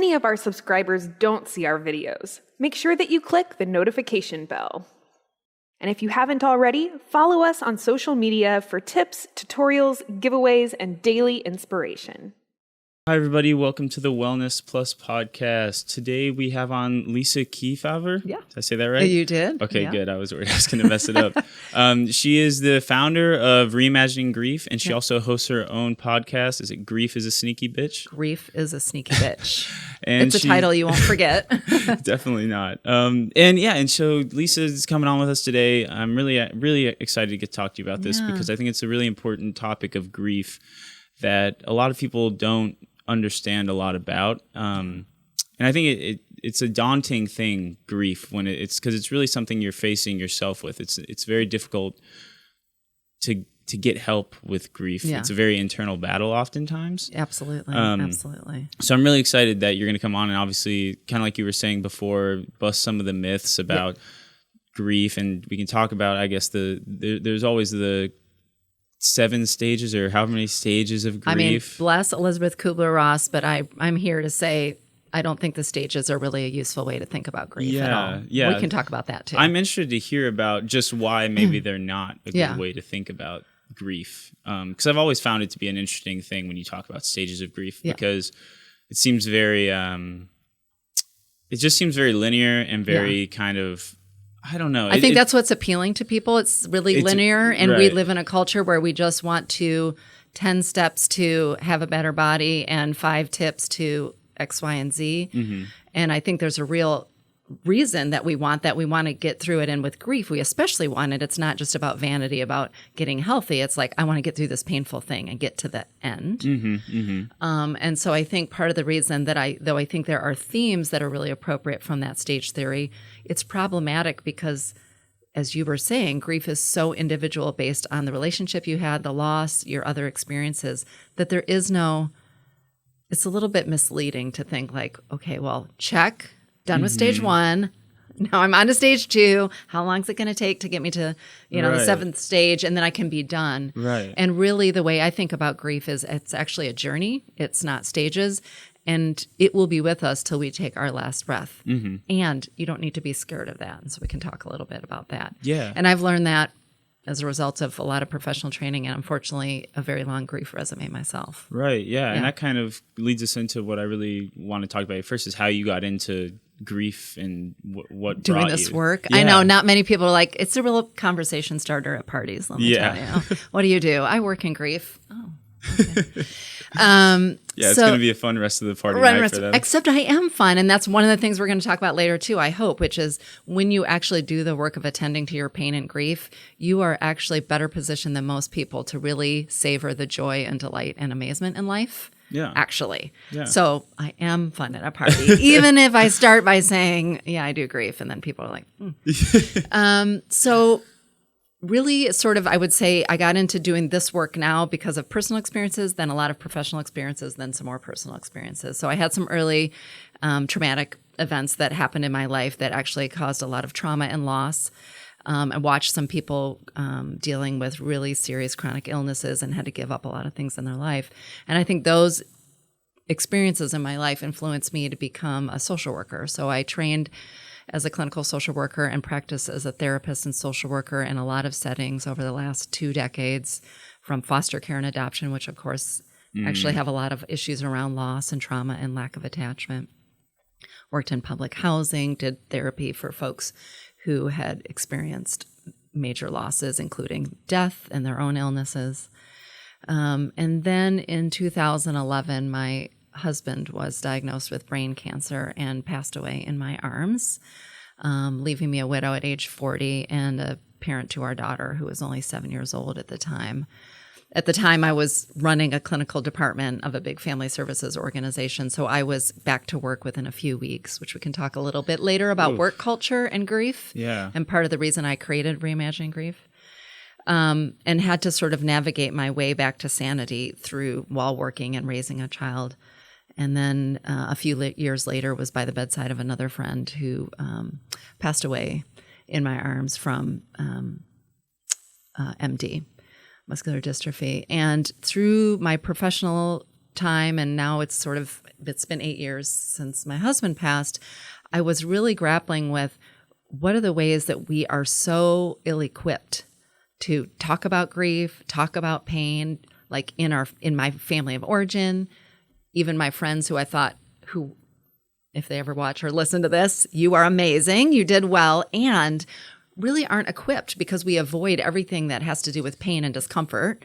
many of our subscribers don't see our videos, make sure that you click the notification bell. And if you haven't already, follow us on social media for tips, tutorials, giveaways, and daily inspiration. Hi, everybody. Welcome to the WellnesPlus podcast. Today we have on Lisa Keefauver. Yeah. Did I say that right? You did. Okay, yeah. Good. I was worried I was going to mess it up. She is the founder of Reimagining Grief, and she also hosts her own podcast. Is it Grief is a Sneaky Bitch? Grief is a Sneaky Bitch. And it's a title you won't forget. Definitely not. And so Lisa is coming on with us today. I'm really excited to get to talk to you about this because I think it's a really important topic of grief that a lot of people don't understand a lot about. And I think it's a daunting thing, grief, when it's because it's really something you're facing yourself with. It's very difficult to get help with grief. Yeah. It's a very internal battle oftentimes. Absolutely. Absolutely. So I'm really excited that you're going to come on and obviously, kind of like you were saying before, bust some of the myths about grief. And we can talk about, I guess, there's always the 7 stages or however many stages of grief. I mean, bless Elizabeth Kubler-Ross, but I'm here to say I don't think the stages are really a useful way to think about grief at all. Yeah. We can talk about that too. I'm interested to hear about just why maybe they're not a good way to think about grief. Because I've always found it to be an interesting thing when you talk about stages of grief because it seems very, it just seems very linear and very kind of, I don't know. I think that's what's appealing to people. It's really linear, and we live in a culture where we just want 10 steps to have a better body and 5 tips to X, Y, and Z. Mm-hmm. And I think there's a real reason that we want that. We want to get through it. And with grief, we especially want it. It's not just about vanity, about getting healthy. It's like, I want to get through this painful thing and get to the end. Mm-hmm, mm-hmm. And so I think part of the reason that though I think there are themes that are really appropriate from that stage theory, it's problematic because, as you were saying, grief is so individual based on the relationship you had, the loss, your other experiences, that there is it's a little bit misleading to think like, okay, well, check, done with stage 1. Now I'm on to stage 2. How long is it going to take to get me to, the 7th stage, and then I can be done? Right. And really, the way I think about grief is it's actually a journey. It's not stages, and it will be with us till we take our last breath. Mm-hmm. And you don't need to be scared of that. And so we can talk a little bit about that. Yeah. And I've learned that as a result of a lot of professional training and, unfortunately, a very long grief resume myself. Right. Yeah. And that kind of leads us into what I really want to talk about first is how you got into grief and what doing brought this you. work. Yeah. I know not many people are like, it's a real conversation starter at parties. Let me tell you. What do you do? I work in grief. Oh, okay. It's going to be a fun rest of the party night for them. Except I am fun, and that's one of the things we're going to talk about later too, I hope, which is when you actually do the work of attending to your pain and grief, you are actually better positioned than most people to really savor the joy and delight and amazement in life. Yeah. Actually. Yeah. So I am fun at a party, even if I start by saying, I do grief, and then people are like, So really sort of, I would say I got into doing this work now because of personal experiences, then a lot of professional experiences, then some more personal experiences. So I had some early traumatic events that happened in my life that actually caused a lot of trauma and loss. I watched some people dealing with really serious chronic illnesses and had to give up a lot of things in their life. And I think those experiences in my life influenced me to become a social worker. So I trained as a clinical social worker and practiced as a therapist and social worker in a lot of settings over the last 2 decades, from foster care and adoption, which of course actually have a lot of issues around loss and trauma and lack of attachment. Worked in public housing, did therapy for folks who had experienced major losses, including death and their own illnesses. And then in 2011, my husband was diagnosed with brain cancer and passed away in my arms, leaving me a widow at age 40 and a parent to our daughter who was only 7 years old at the time. At the time, I was running a clinical department of a big family services organization, so I was back to work within a few weeks, which we can talk a little bit later about work culture and grief. Yeah. And part of the reason I created Reimagining Grief. And had to sort of navigate my way back to sanity while working and raising a child. And then a few years later was by the bedside of another friend who passed away in my arms from MD, muscular dystrophy. And through my professional time, and now it's been 8 years since my husband passed, I was really grappling with what are the ways that we are so ill-equipped to talk about grief, talk about pain, like in my family of origin, even my friends who I thought, if they ever watch or listen to this, you are amazing, you did well, and really aren't equipped because we avoid everything that has to do with pain and discomfort.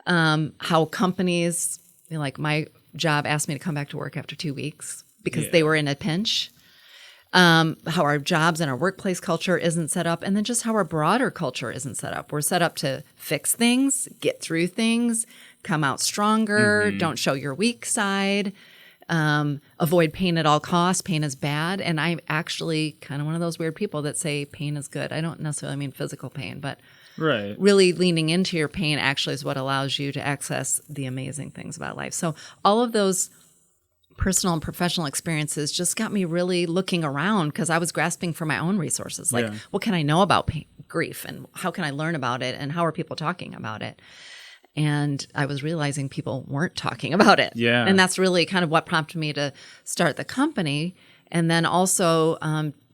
How companies, like my job asked me to come back to work after 2 weeks because they were in a pinch. How our jobs and our workplace culture isn't set up, and then just how our broader culture isn't set up. We're set up to fix things, get through things, come out stronger, don't show your weak side, avoid pain at all costs. Pain is bad. And I'm actually kind of one of those weird people that say pain is good. I don't necessarily mean physical pain, but really leaning into your pain actually is what allows you to access the amazing things about life. So all of those personal and professional experiences just got me really looking around because I was grasping for my own resources. Like, what can I know about pain, grief, and how can I learn about it, and how are people talking about it? And I was realizing people weren't talking about it. Yeah. And that's really kind of what prompted me to start the company. And then also,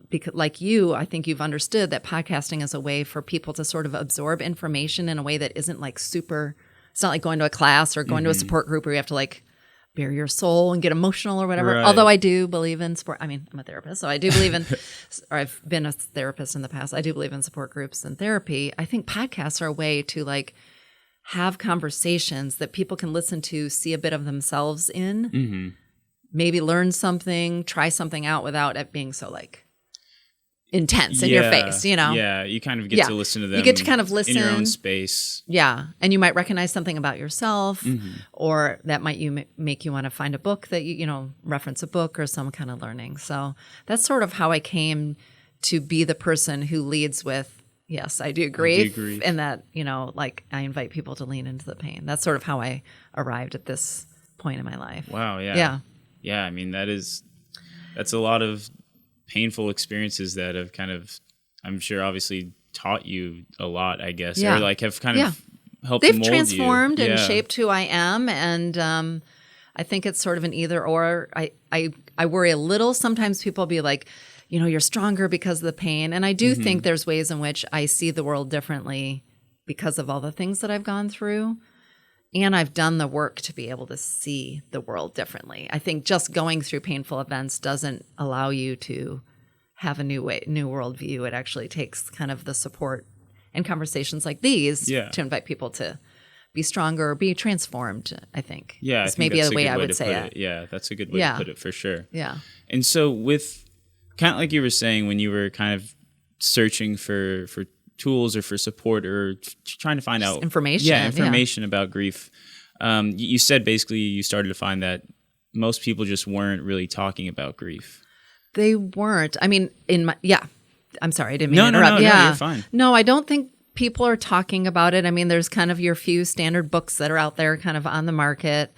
because like you, I think you've understood that podcasting is a way for people to sort of absorb information in a way that isn't like it's not like going to a class or going to a support group where you have to like bare your soul and get emotional or whatever. Although I do believe in support. I mean, I'm a therapist, so I do believe in, or I've been a therapist in the past. I do believe in support groups and therapy. I think podcasts are a way to like have conversations that people can listen to, see a bit of themselves in, maybe learn something, try something out without it being so like intense in your face, Yeah, you kind of get to listen to them. You get to kind of listen in your own space. Yeah, and you might recognize something about yourself, or that might make you want to find a book that you reference a book or some kind of learning. So that's sort of how I came to be the person who leads with, yes, I do grief, and that like I invite people to lean into the pain. That's sort of how I arrived at this point in my life. Wow. Yeah. I mean, that's a lot of painful experiences that have kind of, I'm sure, obviously taught you a lot, I guess, or like have kind of helped mold you. They've transformed and shaped who I am, and I think it's sort of an either or. I worry a little. Sometimes people be like, you're stronger because of the pain, and I do think there's ways in which I see the world differently because of all the things that I've gone through. And I've done the work to be able to see the world differently. I think just going through painful events doesn't allow you to have a new worldview. It actually takes kind of the support and conversations like these to invite people to be stronger or be transformed, I think. Yeah, it's maybe a way I would say it. Yeah, that's a good way to put it for sure. Yeah. And so with kind of like you were saying, when you were kind of searching for tools or for support or trying to find out information about grief, you said basically you started to find that most people just weren't really talking about grief. They weren't. I mean, I'm sorry, I didn't mean to interrupt. No, you're fine. No, I don't think people are talking about it. I mean, there's kind of your few standard books that are out there kind of on the market,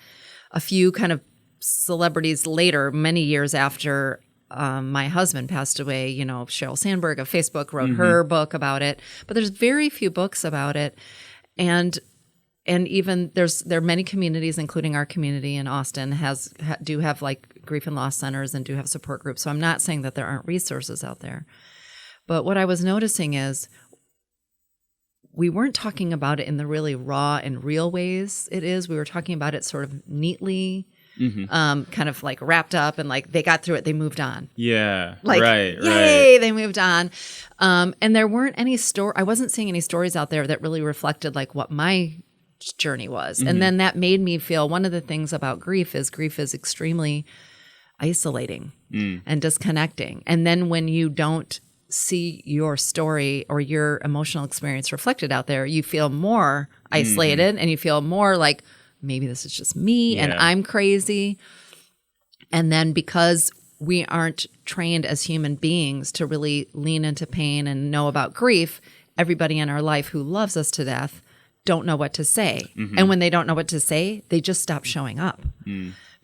a few kind of celebrities later, many years after my husband passed away, Sheryl Sandberg of Facebook wrote her book about it, but there's very few books about it. And even there are many communities, including our community in Austin, do have like grief and loss centers and do have support groups. So I'm not saying that there aren't resources out there. But what I was noticing is we weren't talking about it in the really raw and real ways it is. We were talking about it sort of neatly, kind of like wrapped up and like they got through it, they moved on. Yeah, like, right. They moved on. And there weren't any I wasn't seeing any stories out there that really reflected like what my journey was. And then that made me feel one of the things about grief is extremely isolating and disconnecting. And then when you don't see your story or your emotional experience reflected out there, you feel more isolated and you feel more like, maybe this is just me and I'm crazy. And then because we aren't trained as human beings to really lean into pain and know about grief, everybody in our life who loves us to death don't know what to say. And when they don't know what to say, they just stop showing up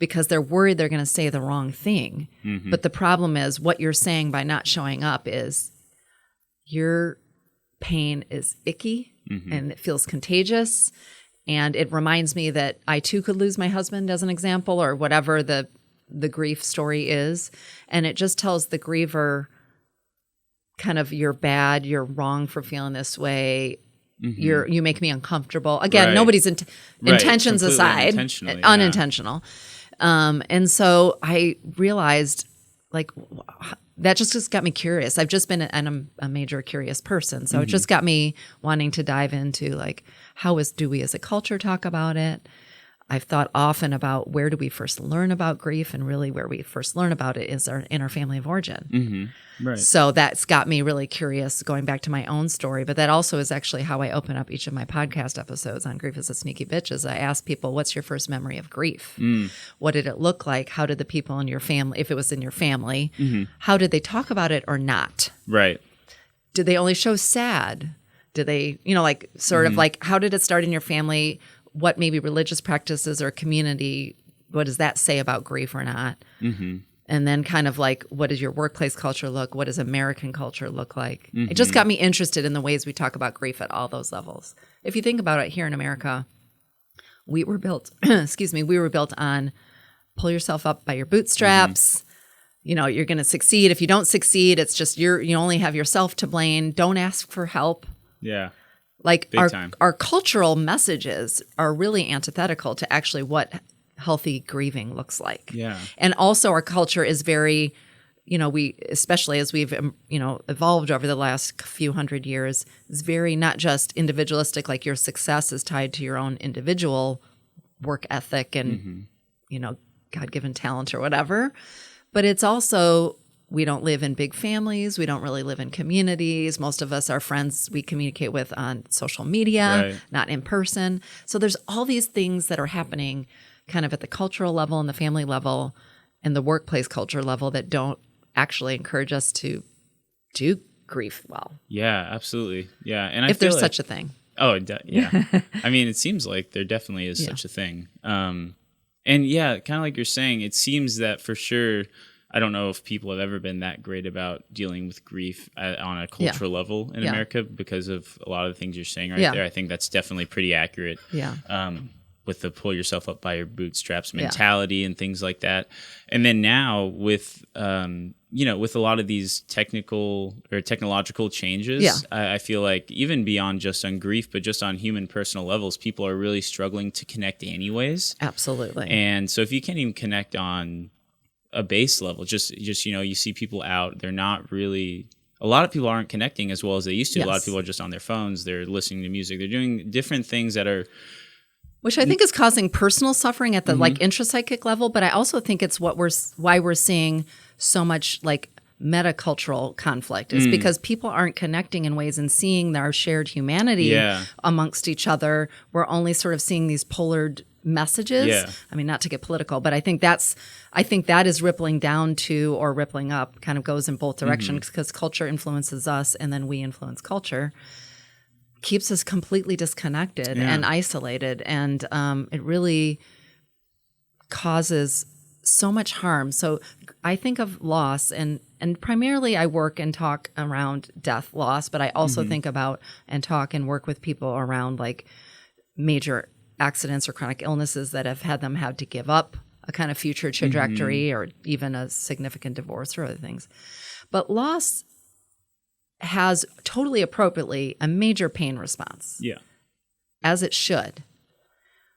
because they're worried they're going to say the wrong thing. But the problem is what you're saying by not showing up is your pain is icky and it feels contagious. And it reminds me that I too could lose my husband, as an example, or whatever the grief story is. And it just tells the griever kind of, you're bad, you're wrong for feeling this way. You make me uncomfortable. Again, nobody's intentions aside, unintentional. And so I realized, like, that just got me curious. I've just been, and I'm a major curious person. So it just got me wanting to dive into, like, do we as a culture talk about it? I've thought often about, where do we first learn about grief? And really where we first learn about it is in our family of origin. Right. So that's got me really curious, going back to my own story. But that also is actually how I open up each of my podcast episodes on Grief is a Sneaky Bitch. Is I ask people, what's your first memory of grief? What did it look like? How did the people in your family, if it was in your family, how did they talk about it or not? Right. Did they only show sad? Did they, like, sort of like, how did it start in your family? What maybe religious practices or community, what does that say about grief or not? And then kind of like, what does your workplace culture look? What does American culture look like? It just got me interested in the ways we talk about grief at all those levels. If you think about it, here in America, we were built, we were built on pull yourself up by your bootstraps. You're going to succeed. If you don't succeed, it's just you only have yourself to blame. Don't ask for help. Yeah. Like our cultural messages are really antithetical to actually what healthy grieving looks like. Yeah. And also our culture is very, we, especially as we've, evolved over the last few hundred years, is very not just individualistic, like your success is tied to your own individual work ethic and, God-given talent or whatever. But it's also, we don't live in big families. We don't really live in communities. Most of us are friends we communicate with on social media, not in person. So there's all these things that are happening kind of at the cultural level and the family level and the workplace culture level that don't actually encourage us to do grief well. Yeah, absolutely. Yeah. And if there's such a thing. Oh, yeah. I mean, it seems like there definitely is such a thing. And yeah, kind of like you're saying, it seems that for sure, I don't know if people have ever been that great about dealing with grief on a cultural level in America because of a lot of the things you're saying there. I think that's definitely pretty accurate. Yeah. With the pull yourself up by your bootstraps mentality and things like that. And then now with, with a lot of these technological changes, I feel like even beyond just on grief, but just on human personal levels, people are really struggling to connect anyways. Absolutely. And so if you can't even connect on a base level, just you see people out, they're not really, a lot of people aren't connecting as well as they used to. A lot of people are just on their phones, they're listening to music, they're doing different things that are, which I think is causing personal suffering at the like intrapsychic level, but I also think it's why we're seeing so much like metacultural conflict is because people aren't connecting in ways and seeing our shared humanity amongst each other. We're only sort of seeing these polared messages. Yeah. I mean, not to get political, but I think that is rippling down to, or rippling up, kind of goes in both directions because culture influences us and then we influence culture. Keeps us completely disconnected and isolated, and it really causes so much harm. So I think of loss, and primarily I work and talk around death, loss, but I also think about and talk and work with people around like major accidents or chronic illnesses that have had them had to give up a kind of future trajectory or even a significant divorce or other things. But loss has totally appropriately a major pain response. Yeah. As it should.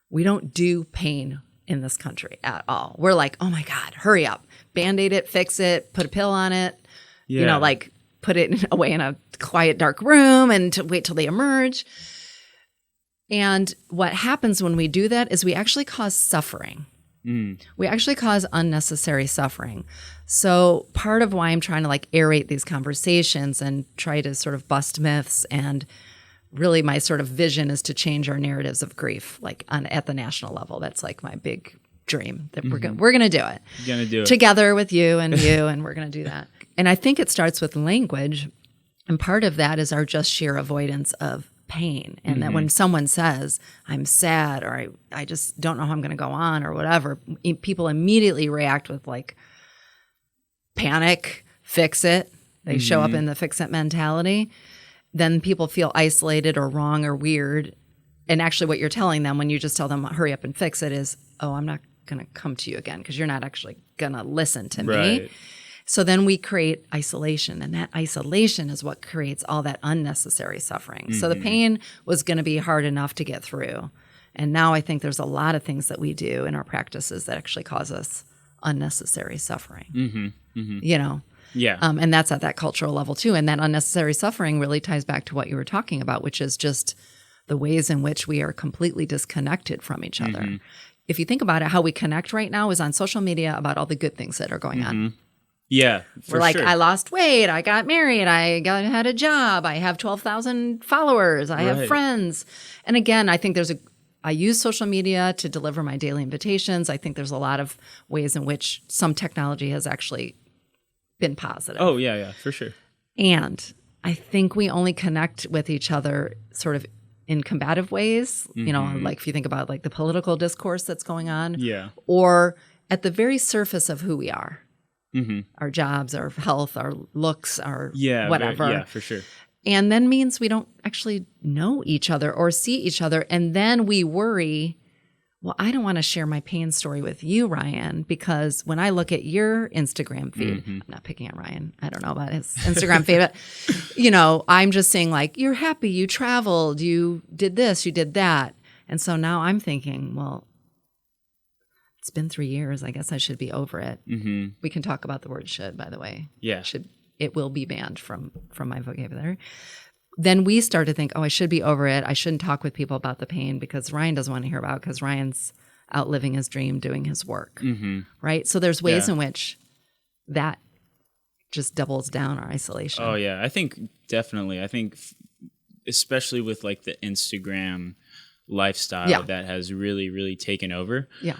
We don't do pain in this country at all. We're like, oh my God, hurry up. Band-Aid it, fix it, put a pill on it, like put it away in a quiet, dark room and to wait till they emerge. And what happens when we do that is we actually cause suffering. We actually cause unnecessary suffering. So part of why I'm trying to like aerate these conversations and try to sort of bust myths, and really my sort of vision is to change our narratives of grief, like at the national level. That's like my big dream that we're gonna do it. You're gonna do it together with you, and we're gonna do that. And I think it starts with language, and part of that is our just sheer avoidance of pain. And that when someone says, I'm sad, or I just don't know how I'm going to go on or whatever, people immediately react with like panic, fix it. They show up in the fix it mentality. Then people feel isolated or wrong or weird. And actually what you're telling them when you just tell them, hurry up and fix it is, oh, I'm not going to come to you again because you're not actually going to listen to me. So then we create isolation, and that isolation is what creates all that unnecessary suffering. So the pain was going to be hard enough to get through. And now I think there's a lot of things that we do in our practices that actually cause us unnecessary suffering, you know? Yeah. And that's at that cultural level too. And that unnecessary suffering really ties back to what you were talking about, which is just the ways in which we are completely disconnected from each other. If you think about it, how we connect right now is on social media about all the good things that are going on. Yeah, we're like, I lost weight, I got married, had a job, I have 12,000 followers, I have friends. And again, I think I use social media to deliver my daily invitations. I think there's a lot of ways in which some technology has actually been positive. Oh, yeah, for sure. And I think we only connect with each other sort of in combative ways, you know, like if you think about like the political discourse that's going on, or at the very surface of who we are. Our jobs, our health, our looks, our whatever. Yeah, for sure. And then means we don't actually know each other or see each other. And then we worry, well, I don't want to share my pain story with you, Ryan, because when I look at your Instagram feed, I'm not picking on Ryan. I don't know about his Instagram feed, but, you know, I'm just saying like, you're happy, you traveled, you did this, you did that. And so now I'm thinking, well, it's been 3 years. I guess I should be over it. We can talk about the word should, by the way. Yeah. It will be banned from my vocabulary. Then we start to think, oh, I should be over it. I shouldn't talk with people about the pain because Ryan doesn't want to hear about it because Ryan's out living his dream, doing his work. Right? So there's ways in which that just doubles down our isolation. Oh, yeah. I think definitely. I think especially with like the Instagram lifestyle that has really, really taken over. Yeah.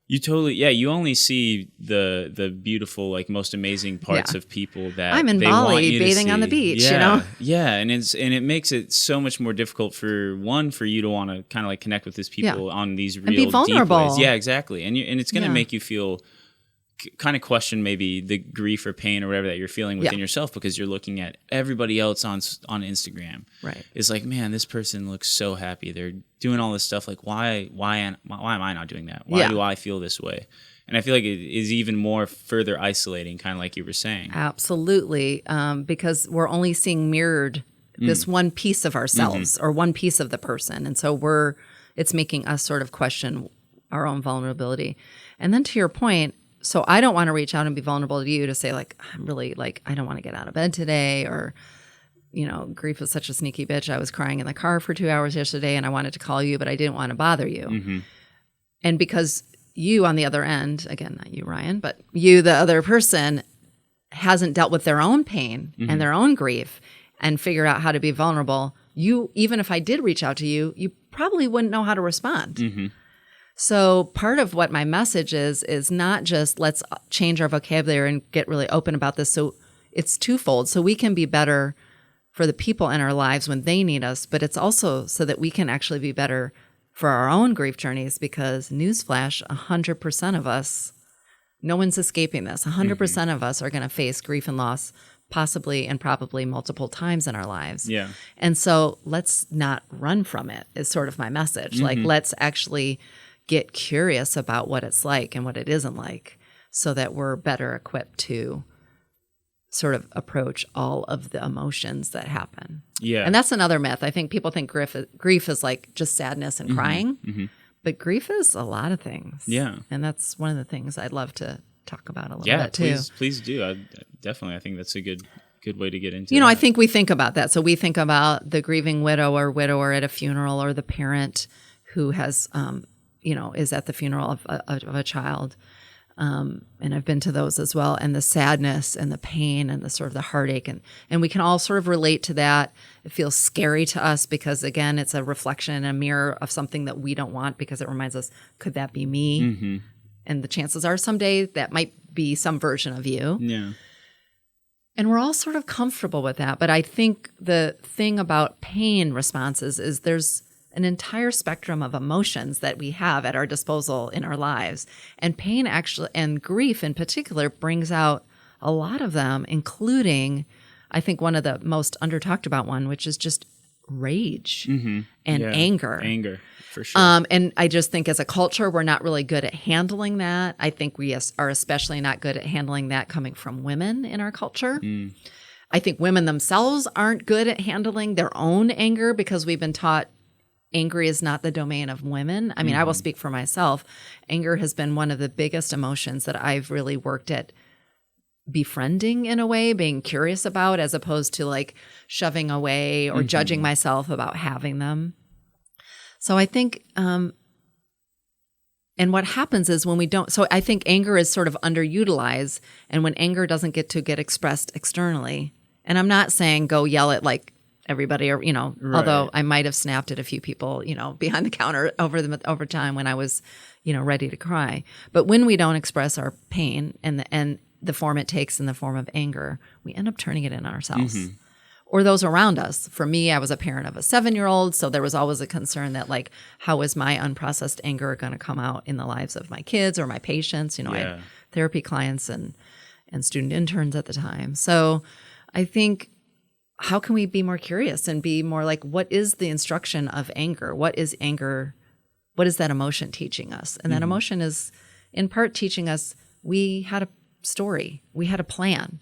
You only see the beautiful, like most amazing parts of people that I'm in they Bali want you bathing to see. on the beach, you know? Yeah, and it makes it so much more difficult for you to want to kind of like connect with these people on these real and be vulnerable. deep ways. Yeah, exactly. And it's going to make you feel kind of question maybe the grief or pain or whatever that you're feeling within yourself because you're looking at everybody else on Instagram. Right. It's like, man, this person looks so happy. They're doing all this stuff. Like, why am I not doing that? Why do I feel this way? And I feel like it is even more further isolating, kind of like you were saying. Absolutely. Because we're only seeing mirrored this one piece of ourselves or one piece of the person. And so it's making us sort of question our own vulnerability. And then to your point, so I don't want to reach out and be vulnerable to you to say like, I'm really like, I don't want to get out of bed today, or, you know, grief is such a sneaky bitch. I was crying in the car for 2 hours yesterday and I wanted to call you, but I didn't want to bother you. And because you on the other end, again, not you, Ryan, but you, the other person, hasn't dealt with their own pain and their own grief and figured out how to be vulnerable, even if I did reach out to you, you probably wouldn't know how to respond. So part of what my message is not just let's change our vocabulary and get really open about this. So it's twofold. So we can be better for the people in our lives when they need us, but it's also so that we can actually be better for our own grief journeys because newsflash, 100% of us, no one's escaping this. 100% of us are going to face grief and loss possibly and probably multiple times in our lives. Yeah. And so let's not run from it is sort of my message. Like let's actually get curious about what it's like and what it isn't like so that we're better equipped to sort of approach all of the emotions that happen. Yeah. And that's another myth. I think people think grief is like just sadness and crying, but grief is a lot of things. Yeah. And that's one of the things I'd love to talk about a little bit too. Yeah, please do. I think that's a good way to get into You know, that. I think we think about that. So we think about the grieving widow or widower at a funeral or the parent who has is at the funeral of a child. And I've been to those as well. And the sadness and the pain and the sort of the heartache. And we can all sort of relate to that. It feels scary to us because, again, it's a reflection and a mirror of something that we don't want because it reminds us, could that be me? And the chances are someday that might be some version of you. Yeah. And we're all sort of comfortable with that. But I think the thing about pain responses is there's an entire spectrum of emotions that we have at our disposal in our lives. And pain actually, and grief in particular, brings out a lot of them, including, I think, one of the most under talked about one, which is just rage and anger. Anger, for sure. And I just think as a culture, we're not really good at handling that. I think we are especially not good at handling that coming from women in our culture. I think women themselves aren't good at handling their own anger because we've been taught anger is not the domain of women. I mean, I will speak for myself. Anger has been one of the biggest emotions that I've really worked at befriending in a way, being curious about, as opposed to like shoving away or judging myself about having them. So I think, and what happens is when we don't, so I think anger is sort of underutilized, and when anger doesn't get expressed externally, and I'm not saying go yell at like everybody or, although I might have snapped at a few people, behind the counter over time when I was, ready to cry. But when we don't express our pain and the form it takes in the form of anger, we end up turning it in ourselves or those around us. For me, I was a parent of a 7-year-old. So there was always a concern that like, how is my unprocessed anger going to come out in the lives of my kids or my patients? I had therapy clients and student interns at the time. So I think, how can we be more curious and be more like, what is the instruction of anger? What is anger? What is that emotion teaching us? And that emotion is in part teaching us we had a story. We had a plan.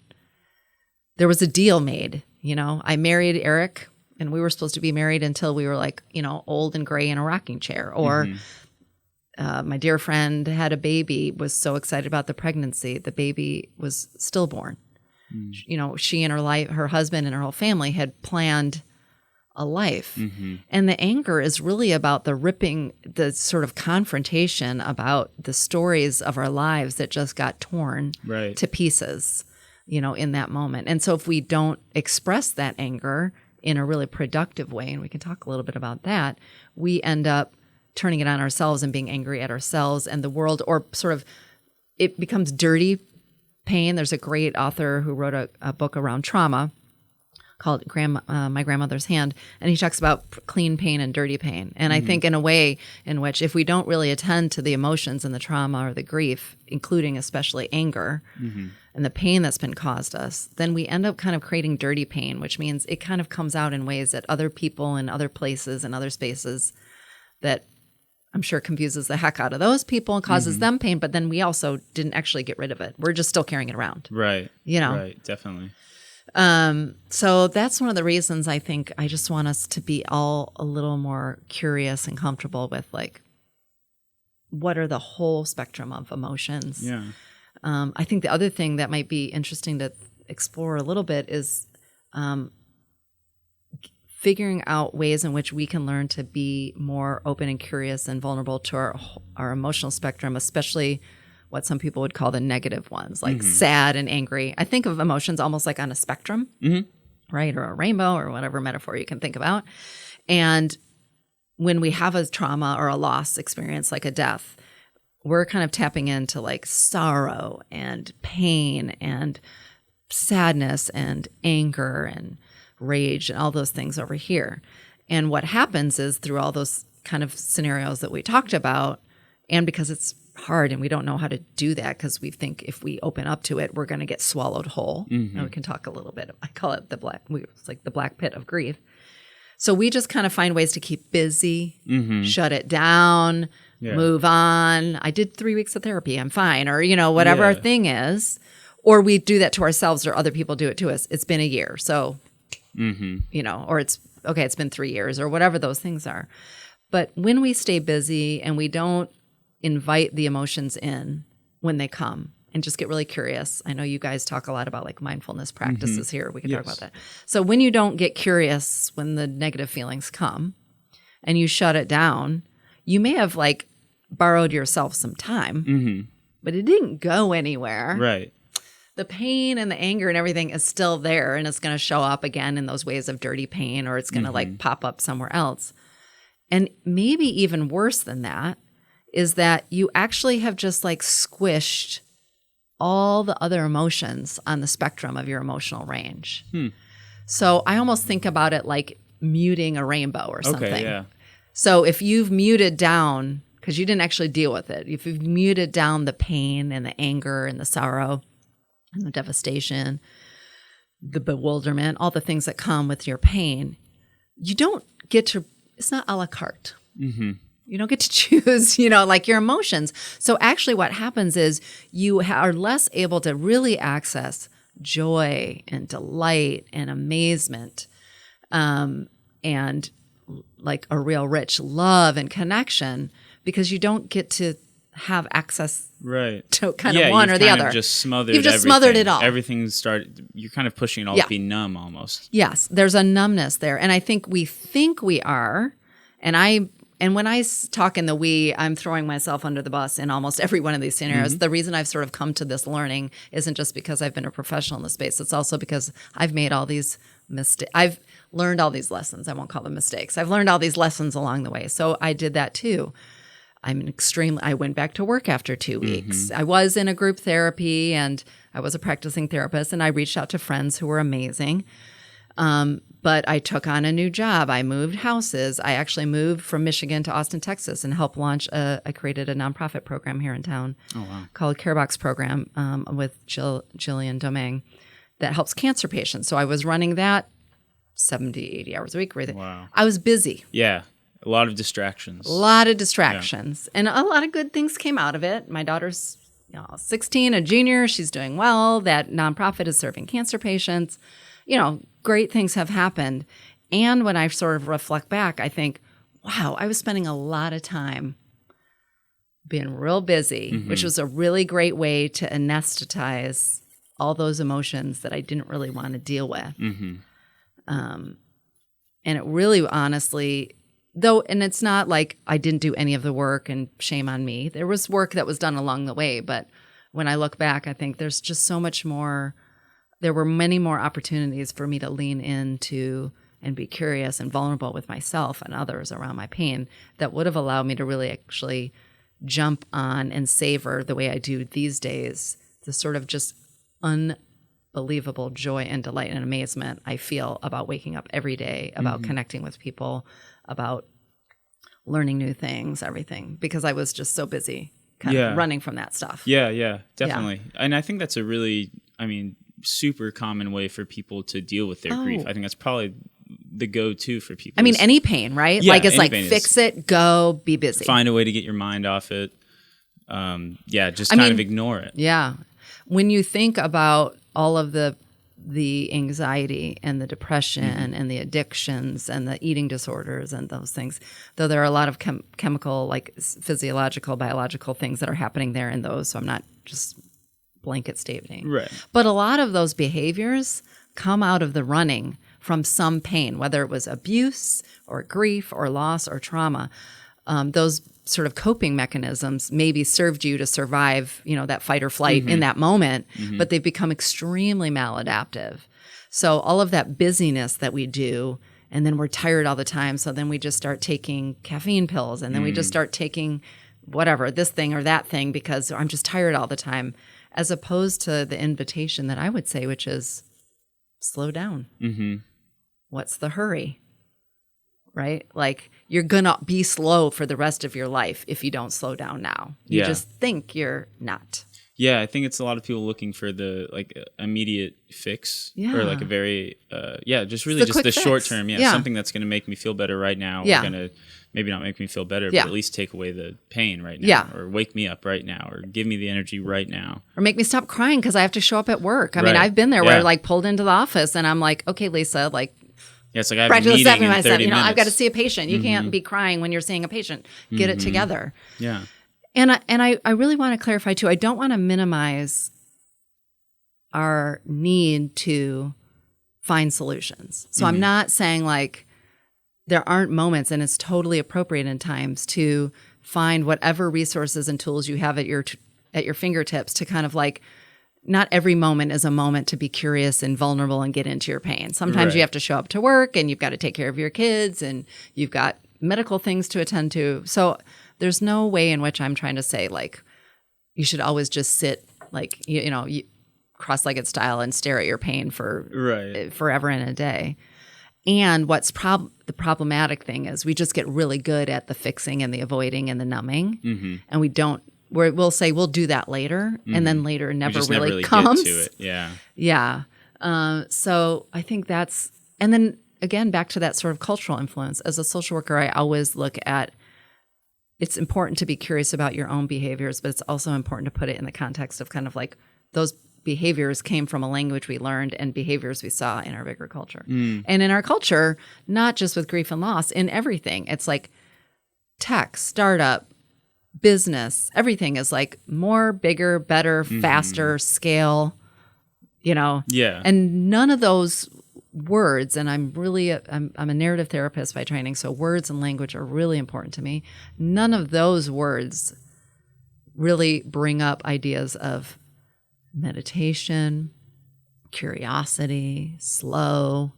There was a deal made. I married Eric and we were supposed to be married until we were like, old and gray in a rocking chair. Or my dear friend had a baby, was so excited about the pregnancy. The baby was stillborn. She and her husband and her whole family had planned a life. And the anger is really about the sort of confrontation about the stories of our lives that just got torn to pieces, in that moment. And so if we don't express that anger in a really productive way, and we can talk a little bit about that, we end up turning it on ourselves and being angry at ourselves and the world, or sort of it becomes dirty pain. There's a great author who wrote a book around trauma called My Grandmother's Hand, and he talks about clean pain and dirty pain. And I think in a way in which if we don't really attend to the emotions and the trauma or the grief, including especially anger and the pain that's been caused us, then we end up kind of creating dirty pain, which means it kind of comes out in ways that other people and other places and other spaces that I'm sure confuses the heck out of those people and causes them pain, but then we also didn't actually get rid of it. We're just still carrying it around. Right. Right, definitely. So that's one of the reasons I think I just want us to be all a little more curious and comfortable with like, what are the whole spectrum of emotions? Yeah. I think the other thing that might be interesting to explore a little bit is figuring out ways in which we can learn to be more open and curious and vulnerable to our emotional spectrum, especially what some people would call the negative ones, like sad and angry. I think of emotions almost like on a spectrum, right? Or a rainbow or whatever metaphor you can think about. And when we have a trauma or a loss experience like a death, we're kind of tapping into like sorrow and pain and sadness and anger and rage and all those things over here. And what happens is through all those kind of scenarios that we talked about, and because it's hard and we don't know how to do that because we think if we open up to it, we're going to get swallowed whole. And we can talk a little bit. I call it it's like the black pit of grief. So we just kind of find ways to keep busy, shut it down, move on. I did 3 weeks of therapy. I'm fine. Or, whatever our thing is. Or we do that to ourselves or other people do it to us. It's been a year. So, or it's been 3 years or whatever those things are. But when we stay busy and we don't invite the emotions in when they come and just get really curious. I know you guys talk a lot about like mindfulness practices here. We can talk about that. So when you don't get curious when the negative feelings come and you shut it down, you may have like borrowed yourself some time, but it didn't go anywhere. Right. The pain and the anger and everything is still there, and it's going to show up again in those ways of dirty pain, or it's going to like pop up somewhere else. And maybe even worse than that is that you actually have just like squished all the other emotions on the spectrum of your emotional range. So I almost think about it like muting a rainbow or something. Okay, yeah. So if you've muted down, because you didn't actually deal with it, if you've muted down the pain and the anger and the sorrow and the devastation, the bewilderment, all the things that come with your pain, you don't get to, it's not a la carte. You don't get to choose, like your emotions. So actually what happens is you are less able to really access joy and delight and amazement, and like a real rich love and connection, because you don't get to have access to kind of one or the other. You've just smothered it all. You're kind of pushing it all to be numb almost. Yes, there's a numbness there. And I think we are, and when I talk in the we, I'm throwing myself under the bus in almost every one of these scenarios. The reason I've sort of come to this learning isn't just because I've been a professional in the space. It's also because I've made all these mistakes. I've learned all these lessons. I won't call them mistakes. I've learned all these lessons along the way. So I did that too. I went back to work after 2 weeks. I was in a group therapy and I was a practicing therapist, and I reached out to friends who were amazing. But I took on a new job. I moved houses. I actually moved from Michigan to Austin, Texas, and helped launch I created a nonprofit program here in town called CareBox Program with Jillian Domingue that helps cancer patients. So I was running that 70, 80 hours a week. Wow. I was busy. Yeah. A lot of distractions. And a lot of good things came out of it. My daughter's 16, a junior. She's doing well. That nonprofit is serving cancer patients. Great things have happened. And when I sort of reflect back, I think, wow, I was spending a lot of time being real busy, which was a really great way to anesthetize all those emotions that I didn't really want to deal with. And it really honestly, and it's not like I didn't do any of the work and shame on me. There was work that was done along the way. But when I look back, I think there's just so much more. There were many more opportunities for me to lean into and be curious and vulnerable with myself and others around my pain that would have allowed me to really actually jump on and savor the way I do these days, the sort of just unbelievable joy and delight and amazement I feel about waking up every day, about connecting with people, about learning new things, everything, because I was just so busy kind of running from that stuff. Yeah, definitely. Yeah. And I think that's a really, super common way for people to deal with their grief. I think that's probably the go-to for people. Any pain, right? Yeah, it's like fix it, go, be busy. Find a way to get your mind off it. Just kind of ignore it. Yeah. When you think about all of the anxiety and the depression and the addictions and the eating disorders and those things, though there are a lot of chemical, like physiological, biological things that are happening there in those, so I'm not just blanket statement. Right. But a lot of those behaviors come out of the running from some pain, whether it was abuse or grief or loss or trauma. Those sort of coping mechanisms maybe served you to survive, that fight or flight in that moment, but they've become extremely maladaptive. So all of that busyness that we do, and then we're tired all the time, so then we just start taking caffeine pills, and then we just start taking whatever, this thing or that thing, because I'm just tired all the time, as opposed to the invitation that I would say, which is slow down. What's the hurry? Right? Like, you're going to be slow for the rest of your life if you don't slow down now. You just think you're not. Yeah, I think it's a lot of people looking for the immediate fix or a very just really just the short term, something that's going to make me feel better right now, or going to maybe not make me feel better, but at least take away the pain right now, or wake me up right now, or give me the energy right now, or make me stop crying because I have to show up at work. I mean, I've been there where pulled into the office and I'm like, okay, Lisa, it's like I have a meeting in 30 minutes. I've got to see a patient. You can't be crying when you're seeing a patient. Get it together. Yeah. And I really want to clarify too, I don't want to minimize our need to find solutions. So I'm not saying there aren't moments, and it's totally appropriate in times to find whatever resources and tools you have at your fingertips to kind of not every moment is a moment to be curious and vulnerable and get into your pain. Sometimes you have to show up to work and you've got to take care of your kids and you've got medical things to attend to. So there's no way in which I'm trying to say you should always just sit cross-legged style and stare at your pain for forever in a day. And what's the problematic thing is we just get really good at the fixing and the avoiding and the numbing, and we don't. We'll say we'll do that later, and then later never really comes. Get to it. Yeah. So I think that's, and again, back to that sort of cultural influence. As a social worker, I always look at, it's important to be curious about your own behaviors, but it's also important to put it in the context of kind of like those behaviors came from a language we learned and behaviors we saw in our bigger culture. And in our culture, not just with grief and loss, in everything, it's like tech, startup, business, everything is like more, bigger, better, faster, scale, you know? Yeah. And none of those words, and I'm a narrative therapist by training, so words and language are really important to me. None of those words really bring up ideas of meditation, curiosity, slow,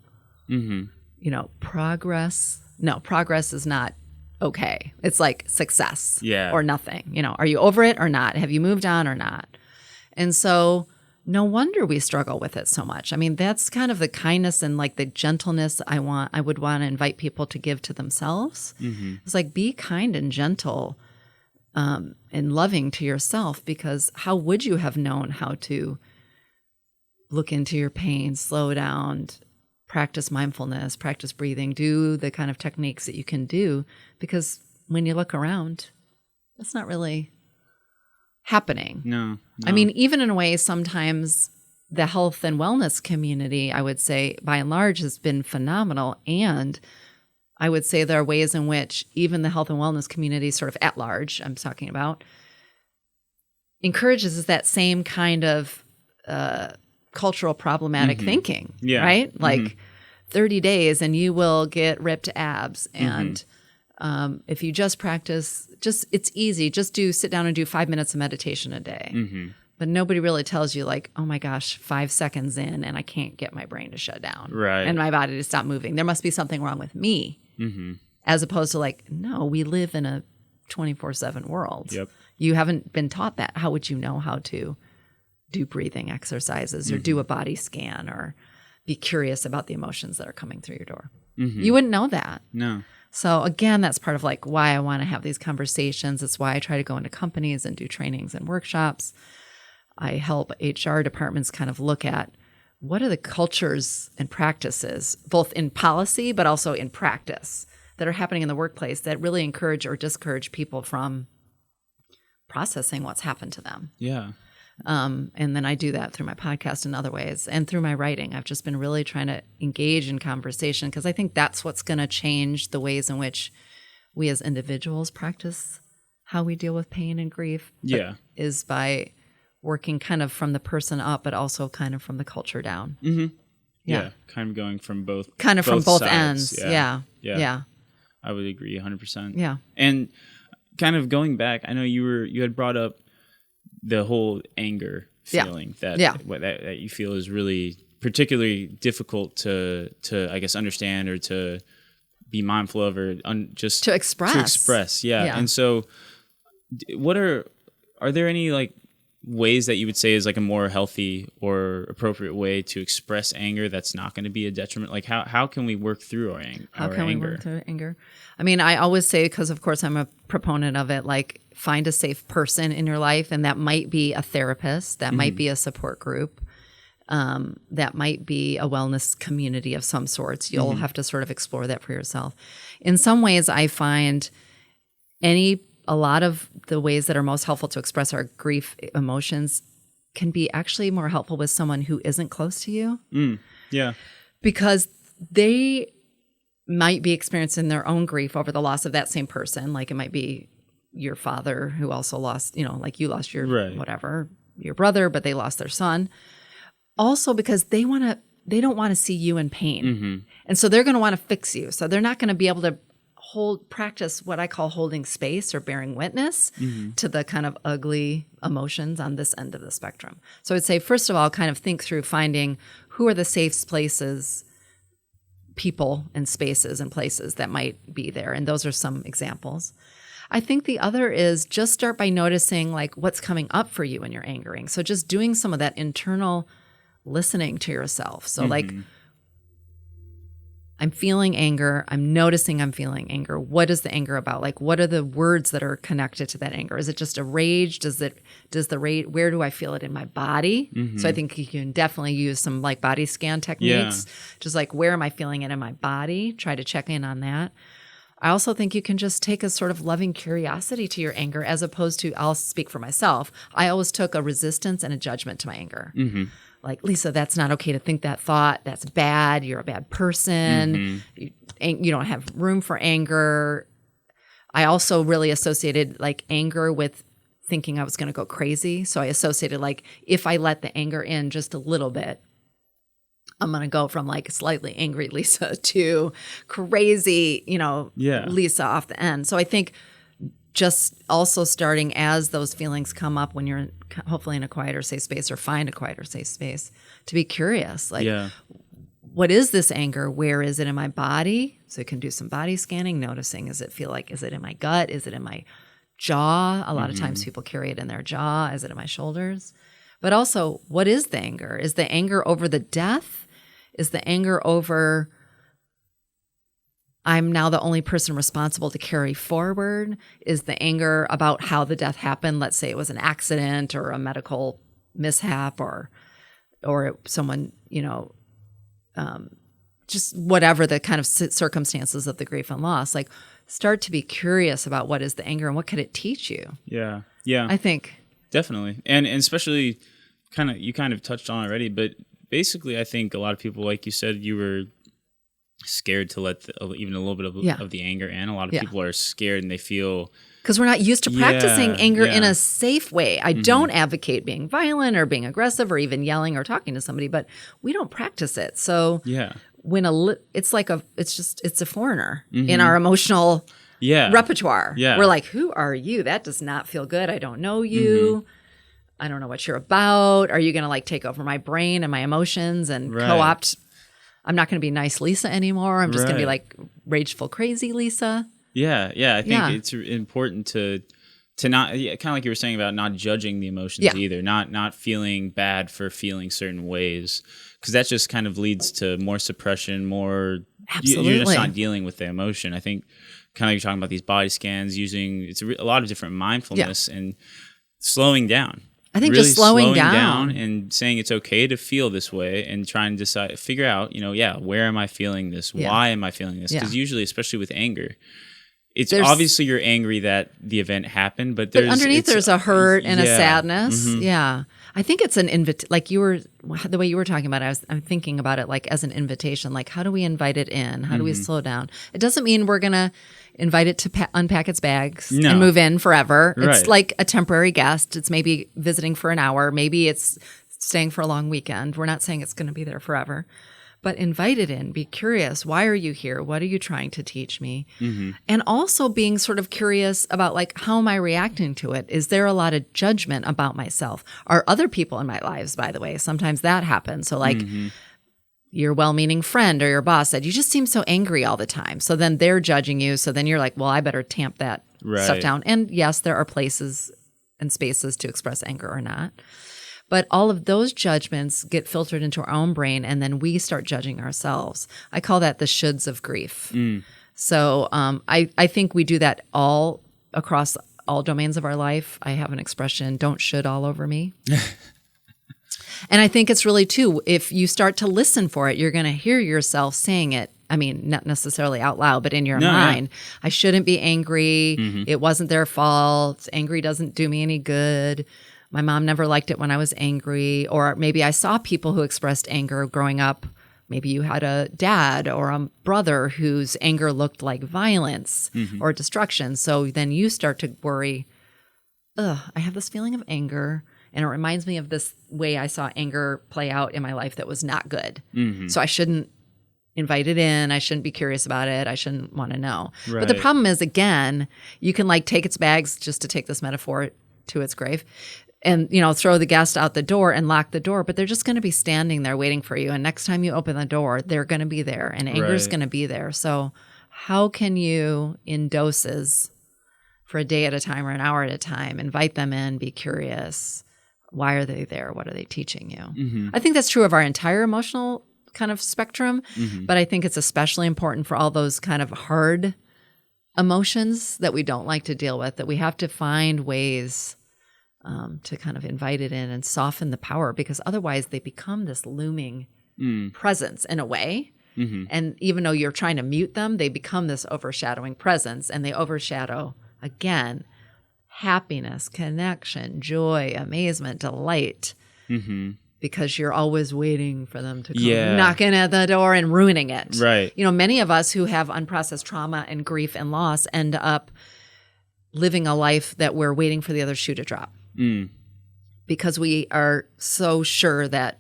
you know, progress. No, progress is not okay. It's like success or nothing. You know, are you over it or not? Have you moved on or not? And so no wonder we struggle with it so much. I mean, that's kind of the kindness and like the gentleness I would want to invite people to give to themselves. It's like, be kind and gentle and loving to yourself, because how would you have known how to look into your pain, slow down, practice mindfulness, practice breathing, do the kind of techniques that you can do? Because when you look around, that's not really happening. No. I mean, even in a way, sometimes the health and wellness community, I would say, by and large, has been phenomenal. And I would say there are ways in which even the health and wellness community, sort of at large, I'm talking about, encourages that same kind of cultural problematic thinking, right? Like 30 days and you will get ripped abs. And if you just practice, it's easy. Just sit down and do 5 minutes of meditation a day. But nobody really tells you like, oh my gosh, 5 seconds in and I can't get my brain to shut down. Right. And my body to stop moving. There must be something wrong with me. As opposed to like, no, we live in a 24/7 world. Yep. You haven't been taught that. How would you know how to do breathing exercises or do a body scan or be curious about the emotions that are coming through your door? You wouldn't know that. No. So again, that's part of like why I want to have these conversations. It's why I try to go into companies and do trainings and workshops. I help HR departments kind of look at what are the cultures and practices, both in policy but also in practice, that are happening in the workplace that really encourage or discourage people from processing what's happened to them. Yeah. And then I do that through my podcast and other ways and through my writing. I've just been really trying to engage in conversation because I think that's what's going to change the ways in which we as individuals practice how we deal with pain and grief. Yeah. Is by working kind of from the person up, but also kind of from the culture down. Yeah. Kind of going from both. Kind of from both sides. ends. Yeah. I would agree 100%. Yeah. And kind of going back, I know you had brought up the whole anger feeling that you feel is really particularly difficult to I guess understand or to be mindful of or just to express. Yeah. And so are there any like ways that you would say is like a more healthy or appropriate way to express anger that's not going to be a detriment? Like how can we work through our anger? How can we work through anger? I mean, I always say, because of course I'm a proponent of it, like find a safe person in your life. And that might be a therapist, that might be a support group, that might be a wellness community of some sorts. You'll have to sort of explore that for yourself. In some ways, I find a lot of the ways that are most helpful to express our grief emotions can be actually more helpful with someone who isn't close to you. Yeah. Because they might be experiencing their own grief over the loss of that same person. Like it might be your father who also lost, like you lost your whatever, your brother, but they lost their son. Also because they don't want to see you in pain. And so they're going to want to fix you. So they're not going to be able to practice what I call holding space or bearing witness to the kind of ugly emotions on this end of the spectrum. So I'd say, first of all, kind of think through finding who are the safe places, people and spaces and places that might be there. And those are some examples. I think the other is just start by noticing like what's coming up for you when you're angering. So just doing some of that internal listening to yourself. So like, I'm feeling anger. I'm noticing I'm feeling anger. What is the anger about? Like, what are the words that are connected to that anger? Is it just a rage? Does the rage, where do I feel it in my body? So I think you can definitely use some like body scan techniques. Just like, where am I feeling it in my body? Try to check in on that. I also think you can just take a sort of loving curiosity to your anger as opposed to, I'll speak for myself. I always took a resistance and a judgment to my anger. Like, Lisa, that's not okay to think that thought. That's bad. You're a bad person. You don't have room for anger. I also really associated like anger with thinking I was going to go crazy. So I associated like, if I let the anger in just a little bit, I'm going to go from like slightly angry Lisa to crazy, Lisa off the end. So I think just also starting as those feelings come up when you're hopefully in a quiet or safe space, or find a quiet or safe space, to be curious. Like, what is this anger? Where is it in my body? So you can do some body scanning, noticing, is it in my gut? Is it in my jaw? A lot of times people carry it in their jaw. Is it in my shoulders? But also, what is the anger? Is the anger over the death? Is the anger over I'm now the only person responsible to carry forward? Is the anger about how the death happened? Let's say it was an accident or a medical mishap or someone, just whatever the kind of circumstances of the grief and loss. Like, start to be curious about what is the anger and what could it teach you? Yeah. I think. Definitely. And especially you kind of touched on already, but basically I think a lot of people, like you said, you were scared to let even a little bit of the anger in. A lot of people are scared and they feel... Because we're not used to practicing anger in a safe way. I don't advocate being violent or being aggressive or even yelling or talking to somebody, but we don't practice it. So when it's a foreigner in our emotional repertoire. Yeah. We're like, who are you? That does not feel good. I don't know you. I don't know what you're about. Are you going to like take over my brain and my emotions and co-opt? I'm not going to be nice Lisa anymore. I'm just going to be like rageful, crazy Lisa. Yeah. I think it's important to not, kind of like you were saying about not judging the emotions either, not feeling bad for feeling certain ways, because that just kind of leads to more suppression, more, you're just not dealing with the emotion. I think kind of like you're talking about these body scans, using a lot of different mindfulness and slowing down. I think really just slowing down and saying it's okay to feel this way and trying to figure out, where am I feeling this? Why am I feeling this? Because usually, especially with anger, it's obviously you're angry that the event happened, but underneath there's a hurt and a sadness. Yeah. I think it's an like the way you were talking about it, I'm thinking about it like as an invitation, like how do we invite it in? How do we slow down? It doesn't mean we're going to invite it to unpack its bags and move in forever. It's like a temporary guest. It's maybe visiting for an hour. Maybe it's staying for a long weekend. We're not saying it's going to be there forever. But invite it in. Be curious. Why are you here? What are you trying to teach me? And also being sort of curious about like, how am I reacting to it? Is there a lot of judgment about myself? Are other people in my lives, by the way? Sometimes that happens. So like your well-meaning friend or your boss said, you just seem so angry all the time. So then they're judging you. So then you're like, well, I better tamp that stuff down. And yes, there are places and spaces to express anger or not. But all of those judgments get filtered into our own brain, and then we start judging ourselves. I call that the shoulds of grief. So I think we do that all across all domains of our life. I have an expression, don't should all over me. And I think it's really, too, if you start to listen for it, you're going to hear yourself saying it. I mean, not necessarily out loud, but in your mind. I shouldn't be angry. It wasn't their fault. Angry doesn't do me any good. My mom never liked it when I was angry. Or maybe I saw people who expressed anger growing up. Maybe you had a dad or a brother whose anger looked like violence or destruction. So then you start to worry, I have this feeling of anger. And it reminds me of this way I saw anger play out in my life that was not good. So I shouldn't invite it in. I shouldn't be curious about it. I shouldn't want to know. But the problem is, again, you can like take its bags, just to take this metaphor to its grave, and, throw the guest out the door and lock the door, but they're just going to be standing there waiting for you. And next time you open the door, they're going to be there and anger is going to be there. So how can you, in doses for a day at a time or an hour at a time, invite them in, be curious? Why are they there? What are they teaching you? I think that's true of our entire emotional kind of spectrum. But I think it's especially important for all those kind of hard emotions that we don't like to deal with, that we have to find ways to kind of invite it in and soften the power, because otherwise they become this looming presence in a way. And even though you're trying to mute them, they become this overshadowing presence, and they overshadow, again, happiness, connection, joy, amazement, delight, because you're always waiting for them to come knocking at the door and ruining it. Right. You know, many of us who have unprocessed trauma and grief and loss end up living a life that we're waiting for the other shoe to drop, because we are so sure that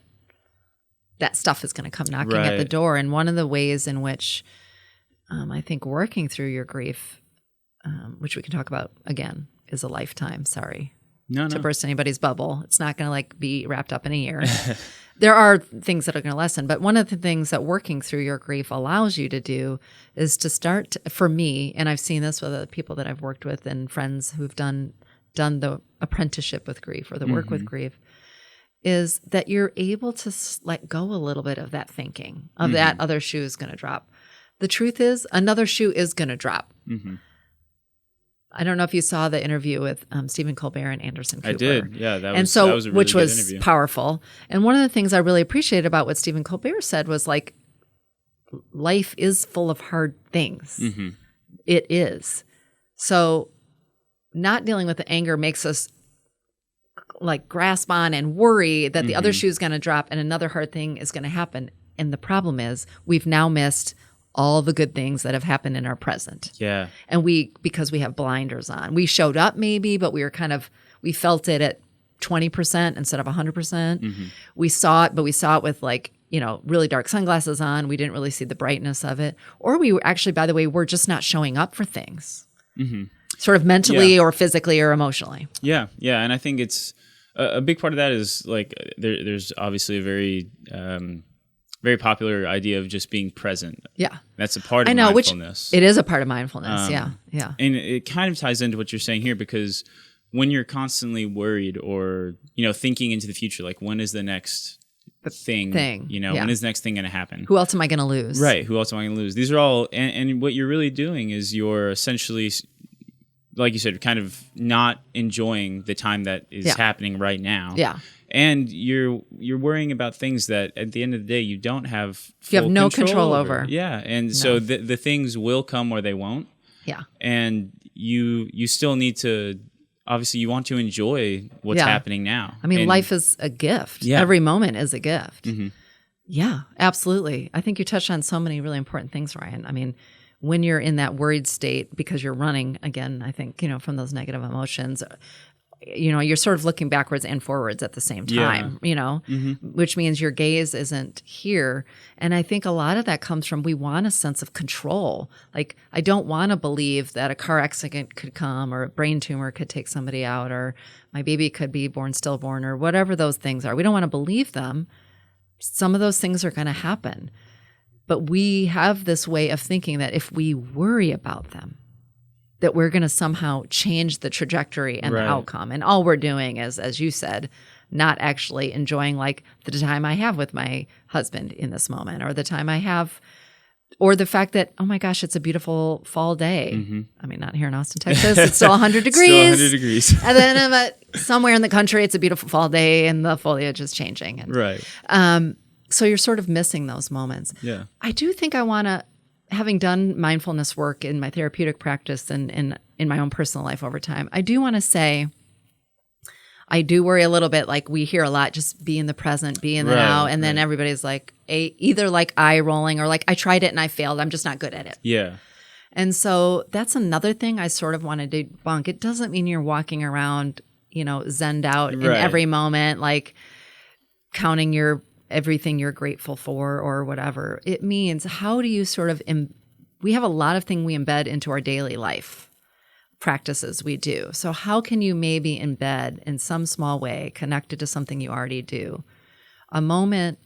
that stuff is going to come knocking at the door. And one of the ways in which I think working through your grief, which we can talk about again, is a lifetime. Sorry to burst anybody's bubble. It's not going to like be wrapped up in a year. There are things that are going to lessen, but one of the things that working through your grief allows you to do is to start, for me, and I've seen this with the people that I've worked with and friends who've done the apprenticeship with grief or the work with grief, is that you're able to let go a little bit of that thinking of that other shoe is going to drop. The truth is, another shoe is going to drop. I don't know if you saw the interview with Stephen Colbert and Anderson Cooper. I did. Yeah, that was a really which good was interview. Powerful. And one of the things I really appreciated about what Stephen Colbert said was like, life is full of hard things. It is. So not dealing with the anger makes us like grasp on and worry that the other shoe is going to drop and another hard thing is going to happen. And the problem is we've now missed all the good things that have happened in our present. Yeah. And because we have blinders on, we showed up maybe, but we felt it at 20% instead of 100%. We saw it, but we saw it with like, you know, really dark sunglasses on. We didn't really see the brightness of it. Or we were actually, by the way, we're just not showing up for things. Sort of mentally or physically or emotionally. Yeah. Yeah. And I think it's a big part of that is like, there's obviously a very, very popular idea of just being present. Yeah. That's a part of mindfulness. It is a part of mindfulness. Yeah. And it kind of ties into what you're saying here, because when you're constantly worried or, you know, thinking into the future, like when is the next thing you know, when is the next thing going to happen? Who else am I going to lose? Right. Who else am I going to lose? These are all, and what you're really doing is you're essentially, like you said, kind of not enjoying the time that is happening right now. Yeah. And you're worrying about things that at the end of the day you don't have full you have no control over. Yeah. And so the things will come or they won't. Yeah. And you still need to, obviously you want to enjoy what's happening now. I mean, life is a gift. Yeah. Every moment is a gift. Yeah, absolutely. I think you touched on so many really important things, Ryan. I mean, when you're in that worried state because you're running, again, I think, you know, from those negative emotions, you know, you're sort of looking backwards and forwards at the same time, you know, which means your gaze isn't here. And I think a lot of that comes from, we want a sense of control. Like, I don't want to believe that a car accident could come or a brain tumor could take somebody out or my baby could be born stillborn or whatever those things are. We don't want to believe them. Some of those things are going to happen. But we have this way of thinking that if we worry about them, that we're going to somehow change the trajectory and the outcome. And all we're doing is, as you said, not actually enjoying like the time I have with my husband in this moment, or the time I have, or the fact that, oh my gosh, it's a beautiful fall day. I mean, not here in Austin, Texas. It's still 100 degrees. Still 100 degrees. And then somewhere in the country, it's a beautiful fall day and the foliage is changing. And, so you're sort of missing those moments. Yeah. I do think I want to, having done mindfulness work in my therapeutic practice and in my own personal life over time, I do want to say I do worry a little bit, like we hear a lot, just be in the present, be in the now. And then everybody's like, either like eye rolling or like, I tried it and I failed. I'm just not good at it. Yeah. And so that's another thing I sort of want to debunk. It doesn't mean you're walking around, you know, zenned out in every moment, like counting everything you're grateful for or whatever. It means, how do you sort of, we have a lot of things we embed into our daily life practices we do. So how can you maybe embed in some small way, connected to something you already do, a moment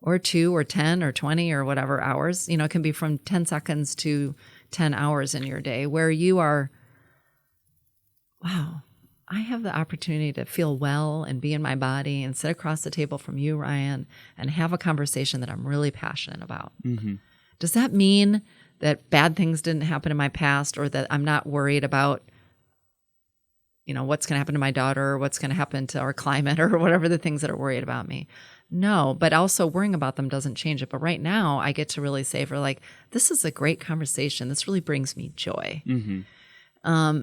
or 2 or 10 or 20 or whatever hours, you know, it can be from 10 seconds to 10 hours in your day where you are, wow, I have the opportunity to feel well and be in my body and sit across the table from you, Ryan, and have a conversation that I'm really passionate about. Mm-hmm. Does that mean that bad things didn't happen in my past, or that I'm not worried about, what's going to happen to my daughter, or what's going to happen to our climate, or whatever the things that are worried about me? No, but also worrying about them doesn't change it. But right now I get to really savor, like, this is a great conversation. This really brings me joy. Mm-hmm.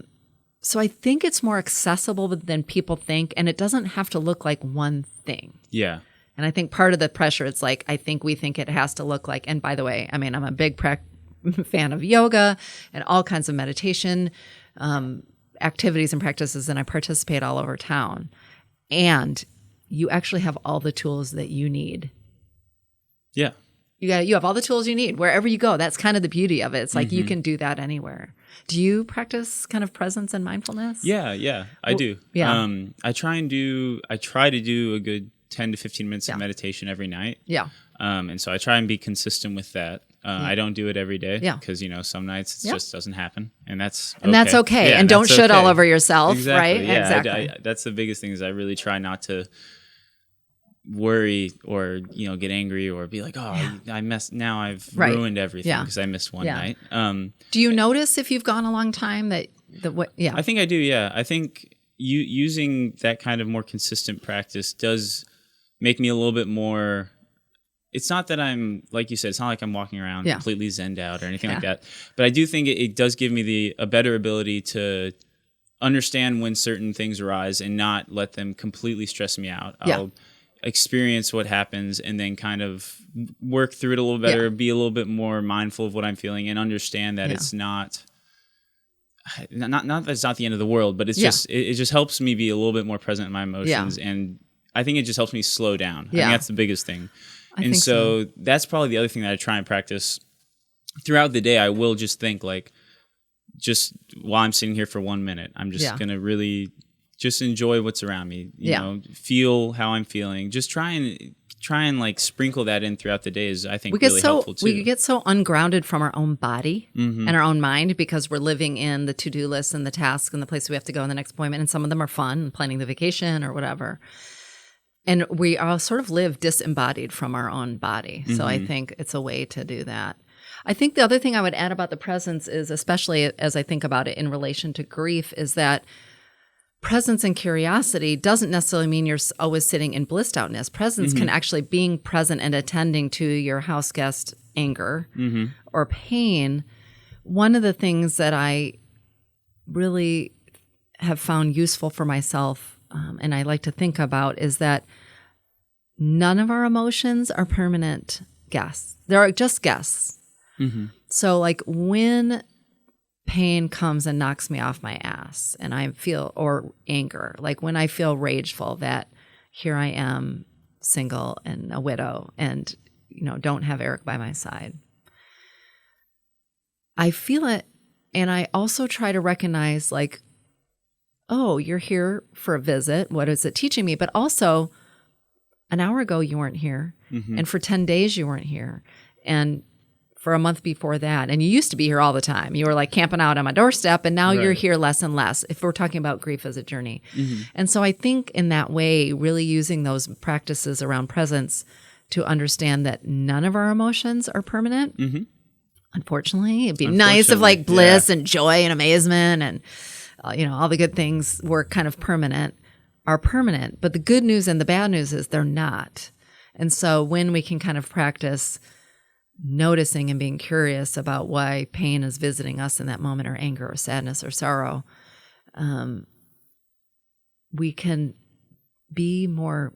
So I think it's more accessible than people think, and it doesn't have to look like one thing. Yeah. And I think part of the pressure, it's like, we think it has to look like, and by the way, I mean, I'm a big fan of yoga and all kinds of meditation activities and practices, and I participate all over town. And you actually have all the tools that you need. Yeah. You have all the tools you need wherever you go. That's kind of the beauty of it. It's like you can do that anywhere. Do you practice kind of presence and mindfulness? Yeah, I do. Yeah. I try to do a good 10 to 15 minutes of meditation every night. Yeah. And so I try and be consistent with that. I don't do it every day because, some nights it just doesn't happen, and that's okay. That's okay. Yeah, and don't shit all okay. over yourself, Exactly. right? Yeah, exactly. That's the biggest thing, is I really try not to worry or get angry or be like, I messed, now I've ruined everything because I missed one night. Do you notice if you've gone a long time that I think I do. Yeah, I think using that kind of more consistent practice does make me a little bit more. It's not that I'm, like you said, it's not like I'm walking around completely zenned out or anything like that. But I do think it does give me a better ability to understand when certain things arise and not let them completely stress me out. I'll experience what happens and then kind of work through it a little better, be a little bit more mindful of what I'm feeling, and understand that it's not that it's not the end of the world, but it's just it just helps me be a little bit more present in my emotions, and I think it just helps me slow down. I think that's the biggest thing. And so that's probably the other thing that I try and practice throughout the day. I will just think, like, just while I'm sitting here for 1 minute, I'm just going to really just enjoy what's around me, you know, feel how I'm feeling. Just try and like sprinkle that in throughout the day is, I think, really helpful too. We get so ungrounded from our own body and our own mind because we're living in the to-do list and the tasks and the place we have to go in the next appointment. And some of them are fun, planning the vacation or whatever. And we all sort of live disembodied from our own body. So I think it's a way to do that. I think the other thing I would add about the presence is, especially as I think about it in relation to grief, is that presence and curiosity doesn't necessarily mean you're always sitting in blissed outness. Presence can actually being present and attending to your house guest anger or pain. One of the things that I really have found useful for myself, and I like to think about, is that none of our emotions are permanent guests. They're just guests. So like when pain comes and knocks me off my ass and I feel, or anger, like when I feel rageful that here I am single and a widow and, don't have Eric by my side. I feel it. And I also try to recognize, like, oh, you're here for a visit. What is it teaching me? But also, an hour ago, you weren't here. And for 10 days, you weren't here. And for a month before that. And you used to be here all the time. You were like camping out on my doorstep, and now you're here less and less, if we're talking about grief as a journey. And so I think in that way, really using those practices around presence to understand that none of our emotions are permanent. Unfortunately, it'd be nice if like bliss and joy and amazement and all the good things were kind of are permanent. But the good news and the bad news is they're not. And so when we can kind of practice noticing and being curious about why pain is visiting us in that moment, or anger or sadness or sorrow, we can be more,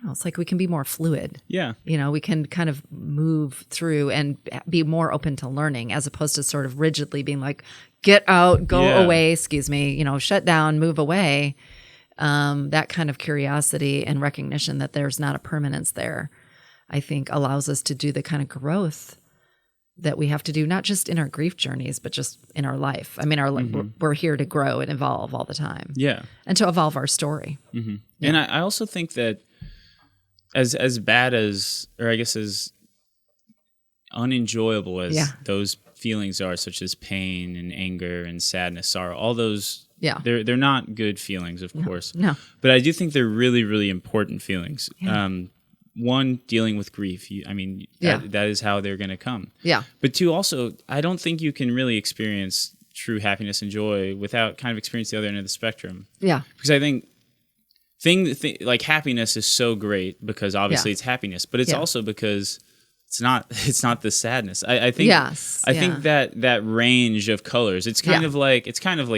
it's like we can be more fluid. We can kind of move through and be more open to learning, as opposed to sort of rigidly being like, get out, go away, shut down, move away. That kind of curiosity and recognition that there's not a permanence there, I think, allows us to do the kind of growth that we have to do, not just in our grief journeys, but just in our life. I mean, we're here to grow and evolve all the time. And to evolve our story. And I also think that as bad as, or I guess as unenjoyable as those feelings are, such as pain and anger and sadness, sorrow, all those Yeah. They're not good feelings, of course. No. But I do think they're really, really important feelings. Yeah. One, dealing with grief. That is how they're going to come. Yeah. But two, also, I don't think you can really experience true happiness and joy without kind of experiencing the other end of the spectrum. Yeah. Because I think like happiness is so great because obviously it's happiness, but it's also because it's not the sadness. I think think that range of colors, it's kind of like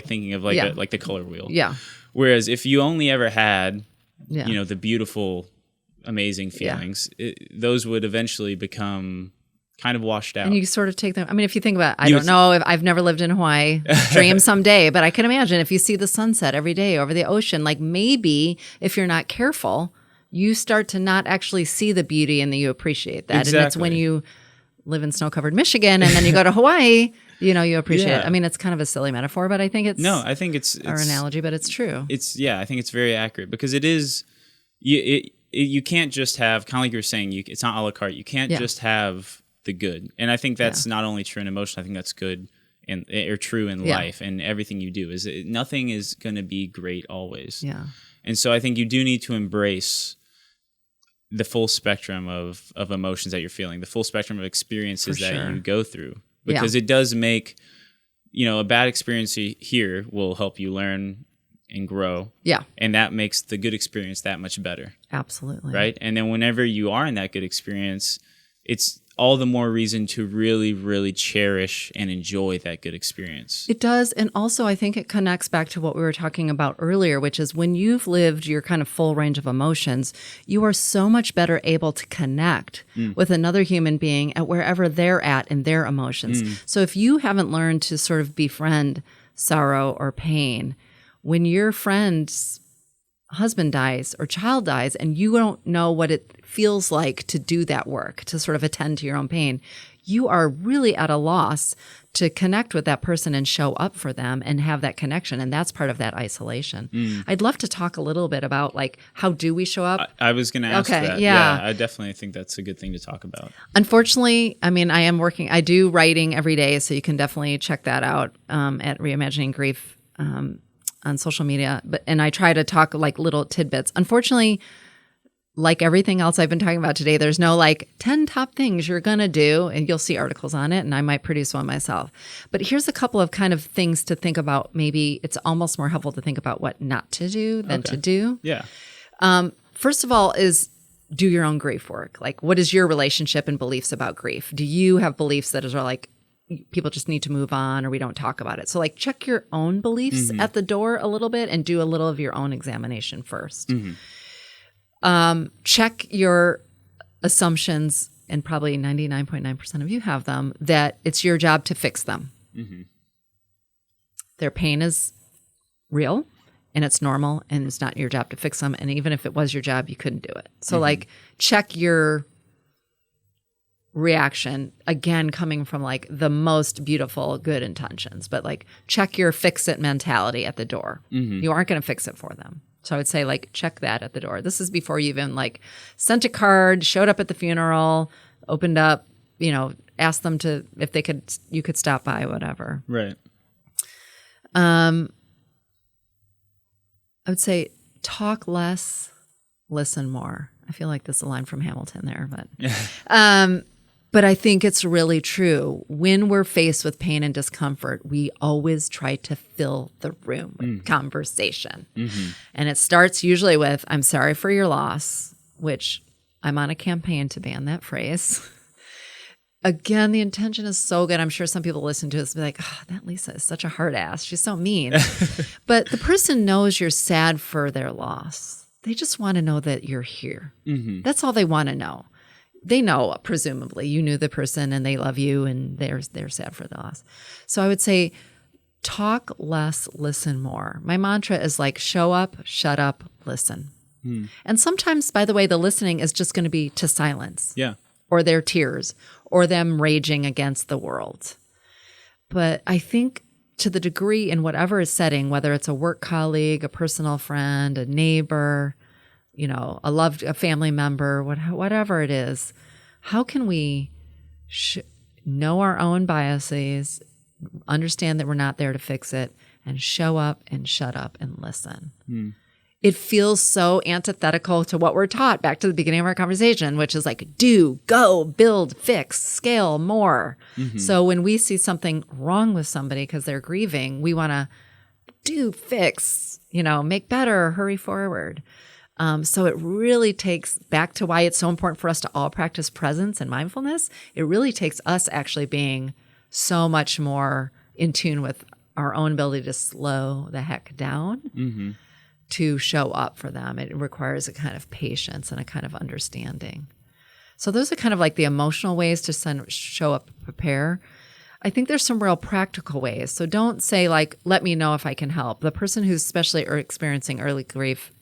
thinking of like the color wheel. Yeah. Whereas if you only ever had the beautiful, amazing feelings, those would eventually become kind of washed out. And you sort of take them. I mean, if you think about, I don't know if I've never lived in Hawaii, dream someday, but I can imagine if you see the sunset every day over the ocean, like maybe if you're not careful, you start to not actually see the beauty and that you appreciate that. Exactly. And it's when you live in snow-covered Michigan and then you go to Hawaii, you appreciate it. I mean, it's kind of a silly metaphor, but I think it's our analogy, but it's true. I think it's very accurate because it is, you can't just have, kind of like you were saying, it's not a la carte. You can't just have the good. And I think that's not only true in emotion, I think that's good or true in life and everything you do. Nothing is going to be great always. Yeah. And so I think you do need to embrace the full spectrum of emotions that you're feeling, the full spectrum of experiences that you go through. Because it does make, a bad experience here will help you learn and grow. Yeah. And that makes the good experience that much better. Absolutely. Right? And then whenever you are in that good experience, it's all the more reason to really, really cherish and enjoy that good experience. It does. And also, I think it connects back to what we were talking about earlier, which is when you've lived your kind of full range of emotions, you are so much better able to connect with another human being at wherever they're at in their emotions. So if you haven't learned to sort of befriend sorrow or pain, when your friend's husband dies or child dies and you don't know what it feels like to do that work, to sort of attend to your own pain, you are really at a loss to connect with that person and show up for them and have that connection. And that's part of that isolation. I'd love to talk a little bit about like, how do we show up? I was going to ask that. Yeah, I definitely think that's a good thing to talk about. Unfortunately, I mean, I do writing every day, so you can definitely check that out at Reimagining Grief on social media, and I try to talk like little tidbits. Unfortunately, like everything else I've been talking about today, there's no like 10 top things you're going to do, and you'll see articles on it, and I might produce one myself. But here's a couple of kind of things to think about. Maybe it's almost more helpful to think about what not to do than to do. Yeah. First of all is do your own grief work. Like, what is your relationship and beliefs about grief? Do you have beliefs that are like, people just need to move on or we don't talk about it? So like check your own beliefs at the door a little bit and do a little of your own examination first. Check your assumptions, and probably 99.9% of you have them, that it's your job to fix them. Their pain is real and it's normal and it's not your job to fix them. And even if it was your job, you couldn't do it. So like check your reaction, again, coming from like the most beautiful, good intentions, but like check your fix it mentality at the door. You aren't going to fix it for them. So I would say like check that at the door. This is before you even like sent a card, showed up at the funeral, opened up, asked them if you could stop by, whatever. Right. I would say talk less, listen more. I feel like this is a line from Hamilton there, but I think it's really true. When we're faced with pain and discomfort, we always try to fill the room with conversation. And it starts usually with, I'm sorry for your loss, which I'm on a campaign to ban that phrase. Again, the intention is so good. I'm sure some people listen to this and be like, oh, that Lisa is such a hard ass. She's so mean. But the person knows you're sad for their loss. They just want to know that you're here. That's all they want to know. They know, presumably, you knew the person and they love you and they're sad for the loss. So I would say talk less, listen more. My mantra is like show up, shut up, listen. And sometimes, by the way, the listening is just going to be to silence. Yeah. Or their tears or them raging against the world. But I think to the degree in whatever setting, whether it's a work colleague, a personal friend, a neighbor, a family member, whatever it is, how can we know our own biases, understand that we're not there to fix it, and show up and shut up and listen. It feels so antithetical to what we're taught back to the beginning of our conversation, which is like do, go, build, fix, scale, more. So when we see something wrong with somebody because they're grieving, we want to do, fix, make better, hurry forward. So it really takes back to why it's so important for us to all practice presence and mindfulness. It really takes us actually being so much more in tune with our own ability to slow the heck down to show up for them. It requires a kind of patience and a kind of understanding. So those are kind of like the emotional ways to show up, prepare. I think there's some real practical ways. So don't say like, let me know if I can help. The person who's especially experiencing early grief,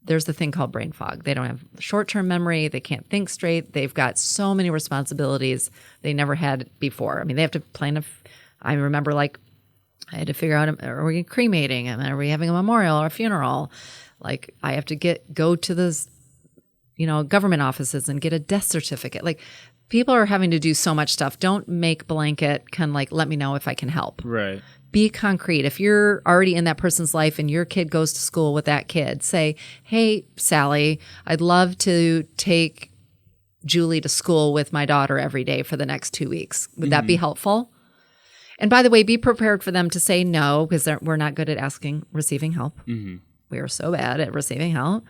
there's the thing called brain fog. They don't have short-term memory. They can't think straight. They've got so many responsibilities they never had before. I mean, they have to plan I remember like I had to figure out, are we cremating? Are we having a memorial or a funeral? Like I have to go to those, government offices and get a death certificate. Like people are having to do so much stuff. Don't make blanket kind of like, let me know if I can help. Right. Be concrete. If you're already in that person's life and your kid goes to school with that kid, say, hey, Sally, I'd love to take Julie to school with my daughter every day for the next 2 weeks. Would that be helpful? And by the way, be prepared for them to say no, because we're not good at receiving help. We are so bad at receiving help.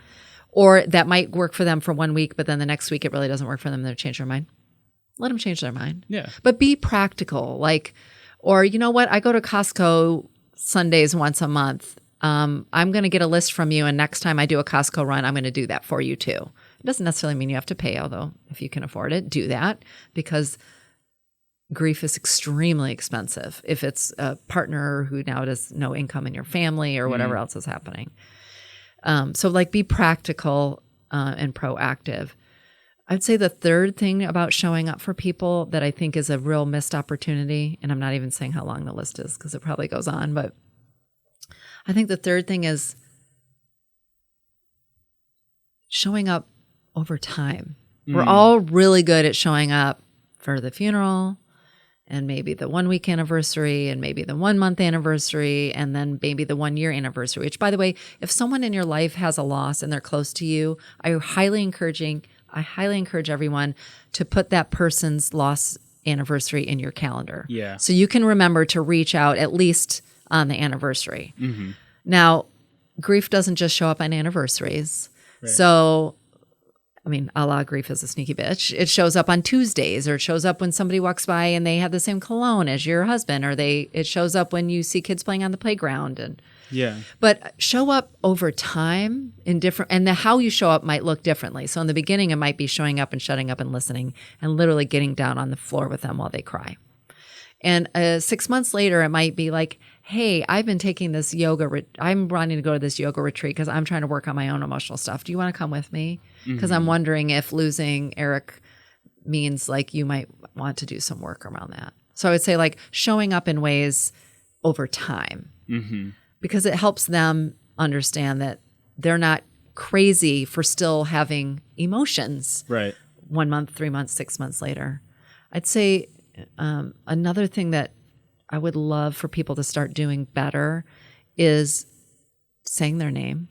Or that might work for them for 1 week, but then the next week it really doesn't work for them. They'll change their mind. Let them change their mind. Yeah. But be practical. Or you know what? I go to Costco Sundays once a month. I'm going to get a list from you, and next time I do a Costco run, I'm going to do that for you too. It doesn't necessarily mean you have to pay, although if you can afford it, do that, because grief is extremely expensive if it's a partner who now has no income in your family or whatever else is happening. So be practical and proactive. I'd say the third thing about showing up for people that I think is a real missed opportunity, and I'm not even saying how long the list is because it probably goes on, but I think the third thing is showing up over time. We're all really good at showing up for the funeral and maybe the 1 week anniversary and maybe the 1 month anniversary and then maybe the 1 year anniversary, which by the way, if someone in your life has a loss and they're close to you, I highly encourage everyone to put that person's loss anniversary in your calendar. Yeah. So you can remember to reach out at least on the anniversary. Now, grief doesn't just show up on anniversaries. Right. So, a la grief is a sneaky bitch. It shows up on Tuesdays, or it shows up when somebody walks by and they have the same cologne as your husband, or it shows up when you see kids playing on the playground. But show up over time and how you show up might look differently. So in the beginning, it might be showing up and shutting up and listening and literally getting down on the floor with them while they cry. And 6 months later, it might be like, hey, I've been taking this I'm wanting to go to this yoga retreat because I'm trying to work on my own emotional stuff. Do you want to come with me? Because I'm wondering if losing Eric means like you might want to do some work around that. So I would say showing up in ways over time. Because it helps them understand that they're not crazy for still having emotions. Right. 1 month, 3 months, 6 months later. I'd say another thing that I would love for people to start doing better is saying their name,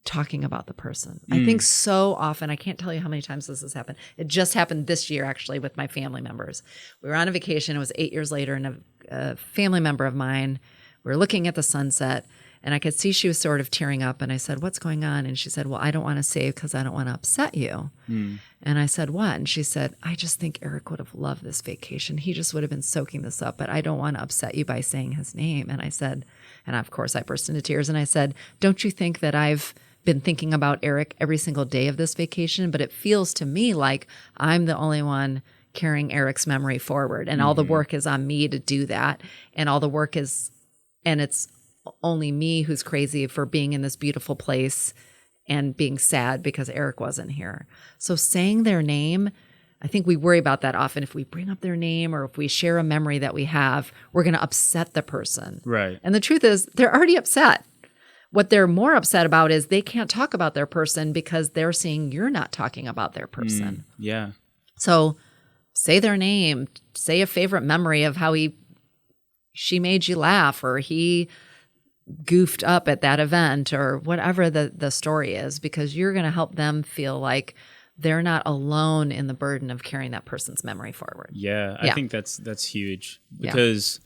talking about the person. I think so often, I can't tell you how many times this has happened. It just happened this year, actually, with my family members. We were on a vacation. It was 8 years later, and a family member of mine, we were looking at the sunset, and I could see she was sort of tearing up. And I said, what's going on? And she said, well, I don't want to save because I don't want to upset you. And I said, what? And she said, I just think Eric would have loved this vacation. He just would have been soaking this up, but I don't want to upset you by saying his name. And I said, and of course I burst into tears, and I said, don't you think that I've been thinking about Eric every single day of this vacation? But it feels to me like I'm the only one carrying Eric's memory forward. And all the work is on me to do that. And all the work is, and it's only me who's crazy for being in this beautiful place and being sad because Eric wasn't here. So saying their name, I think we worry about that often. If we bring up their name or if we share a memory that we have, we're going to upset the person. Right. And the truth is they're already upset. What they're more upset about is they can't talk about their person because they're seeing you're not talking about their person. Yeah. So say their name, say a favorite memory of how she made you laugh, or he goofed up at that event or whatever the story is, because you're going to help them feel like they're not alone in the burden of carrying that person's memory forward. Yeah, I think that's huge because,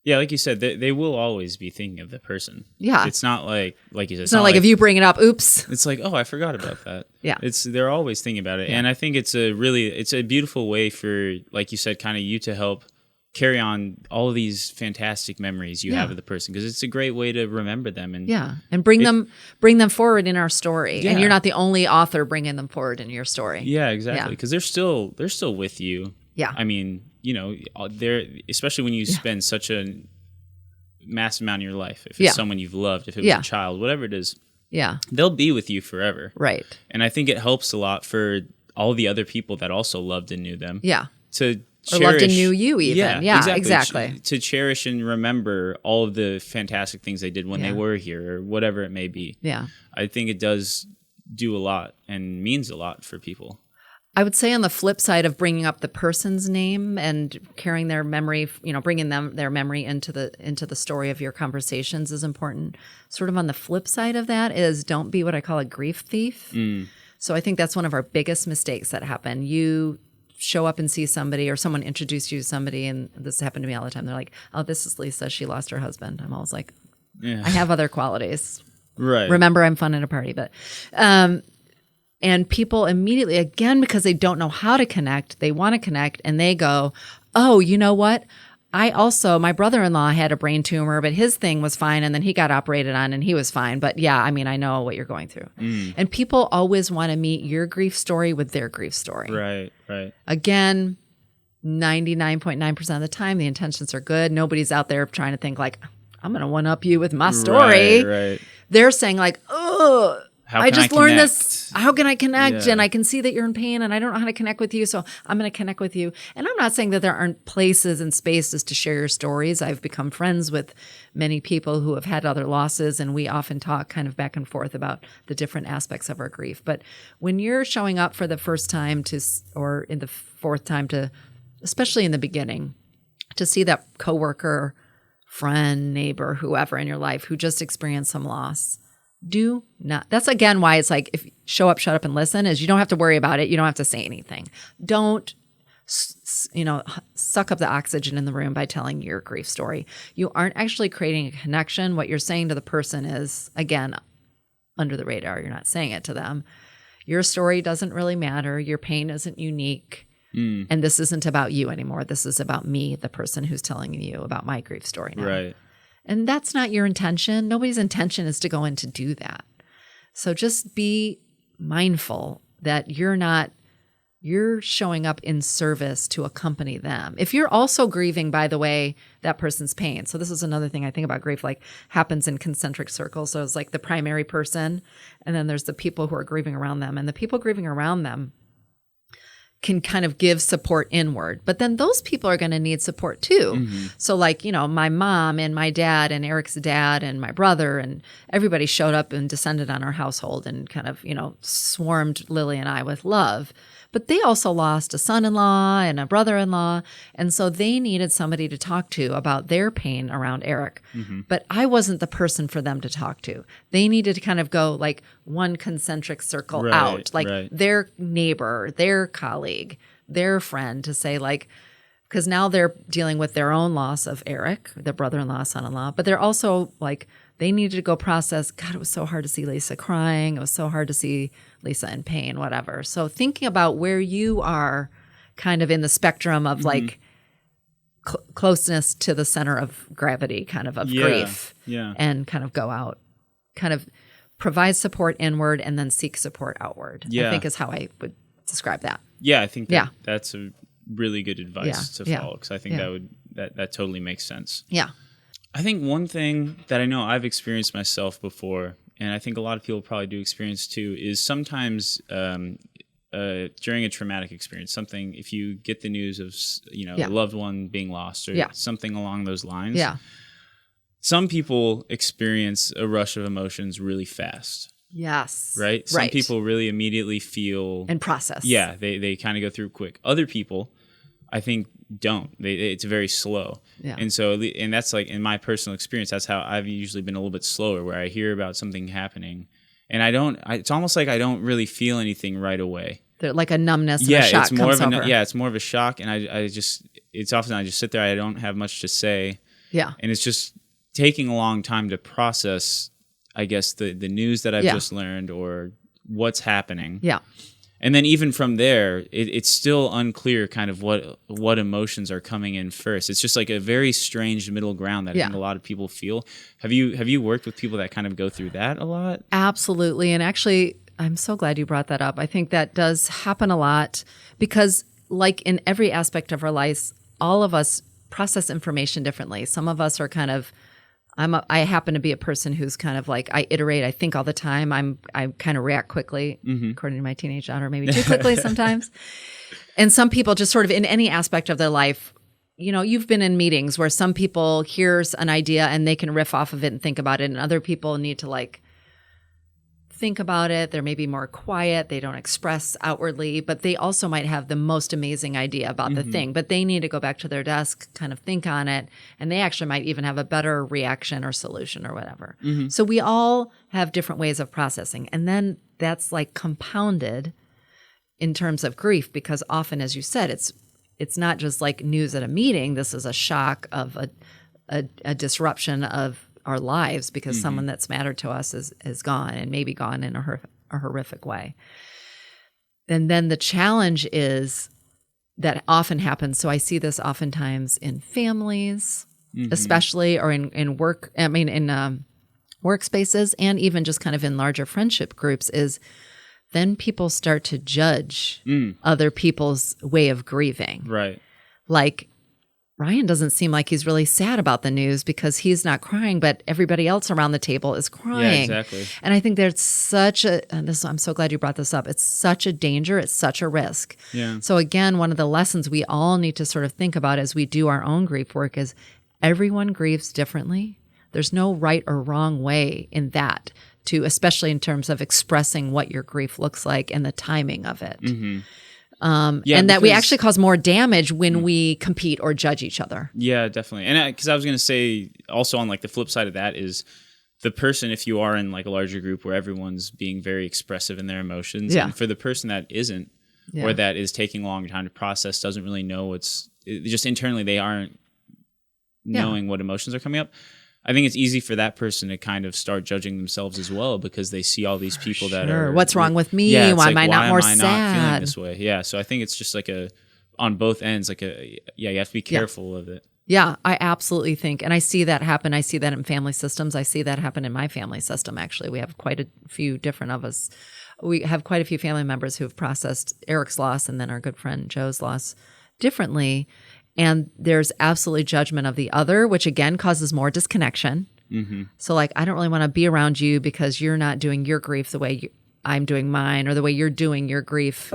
like you said, they will always be thinking of the person. Yeah. It's not like you said. It's not like if you bring it up, oops. It's like, oh, I forgot about that. Yeah. They're always thinking about it. Yeah. And I think it's a beautiful way for, like you said, kind of you to help carry on all of these fantastic memories you have of the person, because it's a great way to remember them and bring them forward in our story. And you're not the only author bringing them forward in your story. Yeah, exactly. Because they're still with you. Yeah. I mean, they're, especially when you spend such a massive amount of your life. If it's someone you've loved, if it was a child, whatever it is, they'll be with you forever. Right. And I think it helps a lot for all the other people that also loved and knew them. Yeah. To or loved and knew you even. Yeah, exactly. To cherish and remember all of the fantastic things they did when they were here, or whatever it may be. Yeah. I think it does do a lot and means a lot for people. I would say on the flip side of bringing up the person's name and carrying their memory, bringing their memory into the story of your conversations is important. Sort of on the flip side of that is don't be what I call a grief thief. So I think that's one of our biggest mistakes that happen. You show up and see somebody, or someone introduced you to somebody, and this happened to me all the time. They're like, oh, this is Lisa. She lost her husband. I'm always like, I have other qualities. Right. Remember, I'm fun at a party. But and people immediately, again, because they don't know how to connect, they want to connect, and they go, oh, you know what? My brother-in-law had a brain tumor, but his thing was fine, and then he got operated on, and he was fine. But yeah, I mean, I know what you're going through. And people always want to meet your grief story with their grief story. Right, right. Again, 99.9% of the time, the intentions are good. Nobody's out there trying to think like, I'm going to one-up you with my story. Right. They're saying like, oh, I just learned this. How can I connect? Yeah. And I can see that you're in pain and I don't know how to connect with you. So I'm going to connect with you. And I'm not saying that there aren't places and spaces to share your stories. I've become friends with many people who have had other losses, and we often talk kind of back and forth about the different aspects of our grief. But when you're showing up for the first time or in the fourth time to, especially in the beginning, to see that coworker, friend, neighbor, whoever in your life who just experienced some loss, do not. That's again why it's like, if you show up, shut up, and listen, is you don't have to worry about it. You don't have to say anything. Don't, suck up the oxygen in the room by telling your grief story. You aren't actually creating a connection. What you're saying to the person is, again, under the radar. You're not saying it to them. Your story doesn't really matter. Your pain isn't unique. And this isn't about you anymore. This is about me, the person who's telling you about my grief story now. Right. And that's not your intention. Nobody's intention is to go in to do that. So just be mindful that you're showing up in service to accompany them. If you're also grieving, by the way, that person's pain. So this is another thing I think about grief, like happens in concentric circles. So it's like the primary person, and then there's the people who are grieving around them. And the people grieving around them can kind of give support inward, but then those people are going to need support too. Mm-hmm. So like, my mom and my dad and Eric's dad and my brother and everybody showed up and descended on our household and kind of, swarmed Lily and I with love. But they also lost a son-in-law and a brother-in-law. And so they needed somebody to talk to about their pain around Eric. Mm-hmm. But I wasn't the person for them to talk to. They needed to kind of go like one concentric circle out, like their neighbor, their colleague, their friend, to say like, because now they're dealing with their own loss of Eric, their brother-in-law, son-in-law, but they're also like, they needed to go process, God, it was so hard to see Lisa crying. It was so hard to see Lisa in pain, whatever. So thinking about where you are kind of in the spectrum of like closeness to the center of gravity, kind of grief, and kind of go out, kind of provide support inward and then seek support outward, I think is how I would describe that. Yeah, I think that's a really good advice to follow, because I think that totally makes sense. Yeah. I think one thing that I know I've experienced myself before, and I think a lot of people probably do experience too, is sometimes during a traumatic experience, something, if you get the news of, a loved one being lost or something along those lines, some people experience a rush of emotions really fast. Yes. Right? Some people really immediately feel... and process. Yeah, they kind of go through quick. Other people I think don't. It's very slow. Yeah. And so, and that's like in my personal experience, that's how I've usually been a little bit slower, where I hear about something happening and it's almost like I don't really feel anything right away. Like a numbness and a shock comes over. It's more of a shock. And it's often I just sit there, I don't have much to say. Yeah. And it's just taking a long time to process, I guess, the news that I've just learned or what's happening. Yeah. And then even from there, it's still unclear kind of what emotions are coming in first. It's just like a very strange middle ground that I think a lot of people feel. Have you worked with people that kind of go through that a lot? Absolutely. And actually, I'm so glad you brought that up. I think that does happen a lot because like in every aspect of our lives, all of us process information differently. Some of us are kind of I happen to be a person who's kind of like, I iterate, I think all the time. I kind of react quickly, according to my teenage daughter, maybe too quickly sometimes. And some people just sort of in any aspect of their life, you know, you've been in meetings where some people hears an idea and they can riff off of it and think about it. And other people need to like think about it. They're maybe more quiet. They don't express outwardly, but they also might have the most amazing idea about the thing, but they need to go back to their desk, kind of think on it. And they actually might even have a better reaction or solution or whatever. So we all have different ways of processing. And then that's like compounded in terms of grief, because often, as you said, it's not just like news at a meeting. This is a shock of a disruption of our lives because someone that's mattered to us is gone and maybe gone in a horrific way. And then the challenge is that often happens. So I see this oftentimes in families, especially, or in work. I mean, in workspaces, and even just kind of in larger friendship groups. Is then people start to judge other people's way of grieving. Right. Like, Ryan doesn't seem like he's really sad about the news because he's not crying, but everybody else around the table is crying. Yeah, exactly. And I think there's such I'm so glad you brought this up. It's such a danger. It's such a risk. Yeah. So again, one of the lessons we all need to sort of think about as we do our own grief work is everyone grieves differently. There's no right or wrong way in that, especially in terms of expressing what your grief looks like and the timing of it. And that we actually cause more damage when we compete or judge each other. Yeah, definitely. And because I was going to say also on like the flip side of that is the person, if you are in like a larger group where everyone's being very expressive in their emotions, and for the person that isn't, or that is taking a long time to process, doesn't really know just internally they aren't knowing what emotions are coming up. I think it's easy for that person to kind of start judging themselves as well because they see all these people that are... What's wrong with me? Why am I not more sad? Why am I not feeling this way? Yeah, so I think it's just like on both ends, you have to be careful of it. Yeah, I absolutely think. And I see that happen. I see that in family systems. I see that happen in my family system, actually. We have quite a few different of us. We have quite a few family members who have processed Eric's loss and then our good friend Joe's loss differently. And there's absolutely judgment of the other, which again causes more disconnection. So like, I don't really want to be around you because you're not doing your grief the way I'm doing mine, or the way you're doing your grief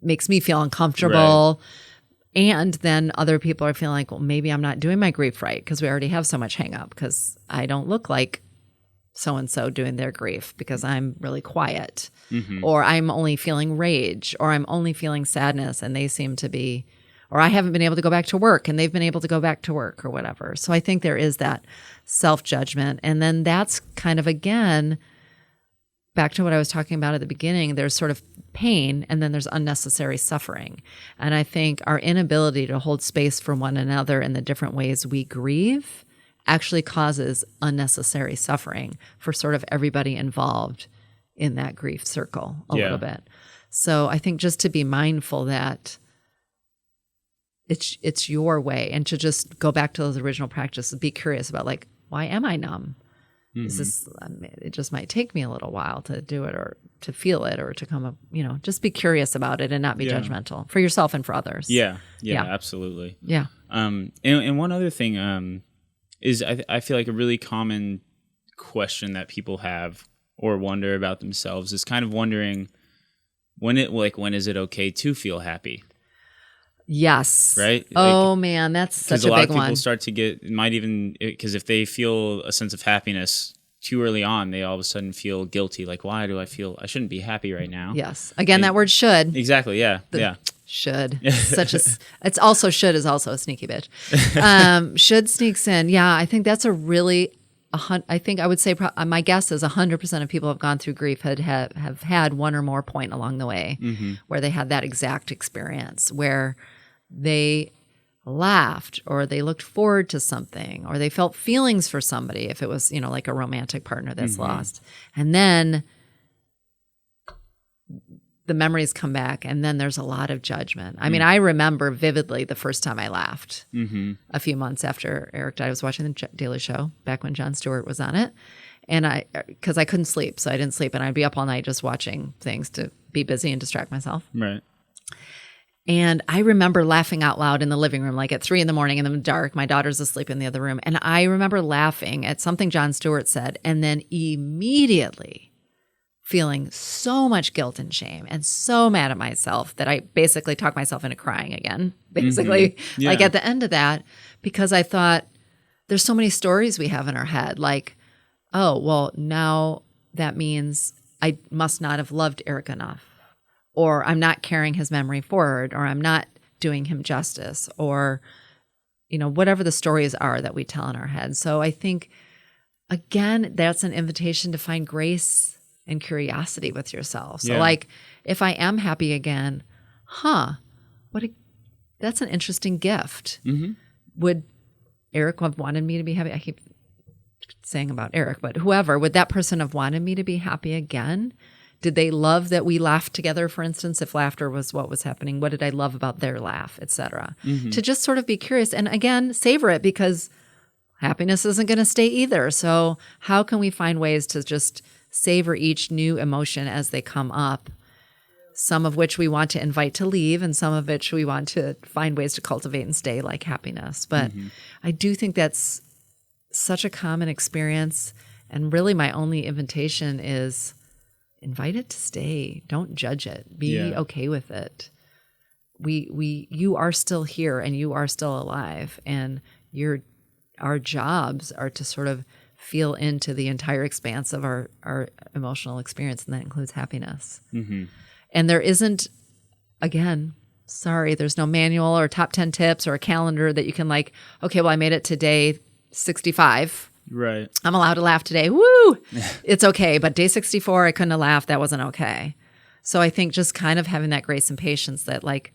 makes me feel uncomfortable. Right. And then other people are feeling like, well, maybe I'm not doing my grief right because we already have so much hang up because I don't look like so-and-so doing their grief because I'm really quiet, or I'm only feeling rage, or I'm only feeling sadness and they seem to be... or I haven't been able to go back to work and they've been able to go back to work or whatever. So I think there is that self-judgment. And then that's kind of, again, back to what I was talking about at the beginning, there's sort of pain and then there's unnecessary suffering. And I think our inability to hold space for one another in the different ways we grieve actually causes unnecessary suffering for sort of everybody involved in that grief circle a little bit. So I think just to be mindful that it's your way, and to just go back to those original practices, be curious about like, why am I numb? Is this, it just might take me a little while to do it or to feel it or to come up, just be curious about it and not be judgmental for yourself and for others. Yeah, absolutely. Yeah. And one other thing is I feel like a really common question that people have or wonder about themselves is kind of wondering when is it okay to feel happy? Yes. Right? Oh, man, that's such a big one. Because a lot of people start to because if they feel a sense of happiness too early on, they all of a sudden feel guilty. Like, why do I shouldn't be happy right now? Yes. Again, that word should. Exactly, yeah. Should. It's also should is also a sneaky bitch. Should sneaks in. Yeah, I think that's a really, I think I would say my guess is 100% of people who have gone through grief have had one or more point along the way where they had that exact experience where they laughed or they looked forward to something or they felt feelings for somebody if it was, like a romantic partner that's lost. And then the memories come back and then there's a lot of judgment. I mean, I remember vividly the first time I laughed a few months after Eric died. I was watching the Daily Show back when Jon Stewart was on it. And because I couldn't sleep, so I didn't sleep and I'd be up all night just watching things to be busy and distract myself. Right. And I remember laughing out loud in the living room, like at 3 a.m. in the dark. My daughter's asleep in the other room. And I remember laughing at something Jon Stewart said and then immediately feeling so much guilt and shame and so mad at myself that I basically talked myself into crying again, basically, like at the end of that, because I thought there's so many stories we have in our head, like, oh, well, now that means I must not have loved Eric enough, or I'm not carrying his memory forward, or I'm not doing him justice, or, whatever the stories are that we tell in our head. So I think, again, that's an invitation to find grace and curiosity with yourself. So like, if I am happy again, that's an interesting gift. Would Eric have wanted me to be happy? I keep saying about Eric, but whoever, would that person have wanted me to be happy again? Did they love that we laughed together, for instance, if laughter was what was happening? What did I love about their laugh, etc.? To just sort of be curious and again, savor it, because happiness isn't going to stay either. So how can we find ways to just savor each new emotion as they come up, some of which we want to invite to leave and some of which we want to find ways to cultivate and stay, like happiness. But I do think that's such a common experience. And really my only invitation is invite it to stay. Don't judge it. Be okay with it. You are still here and you are still alive, and our jobs are to sort of feel into the entire expanse of our emotional experience, and that includes happiness. And there isn't, again, there's no manual or top 10 tips or a calendar that you can like, okay, well, I made it to day 65. Right. I'm allowed to laugh today. Woo! It's okay. But day 64, I couldn't have laughed. That wasn't okay. So I think just kind of having that grace and patience that like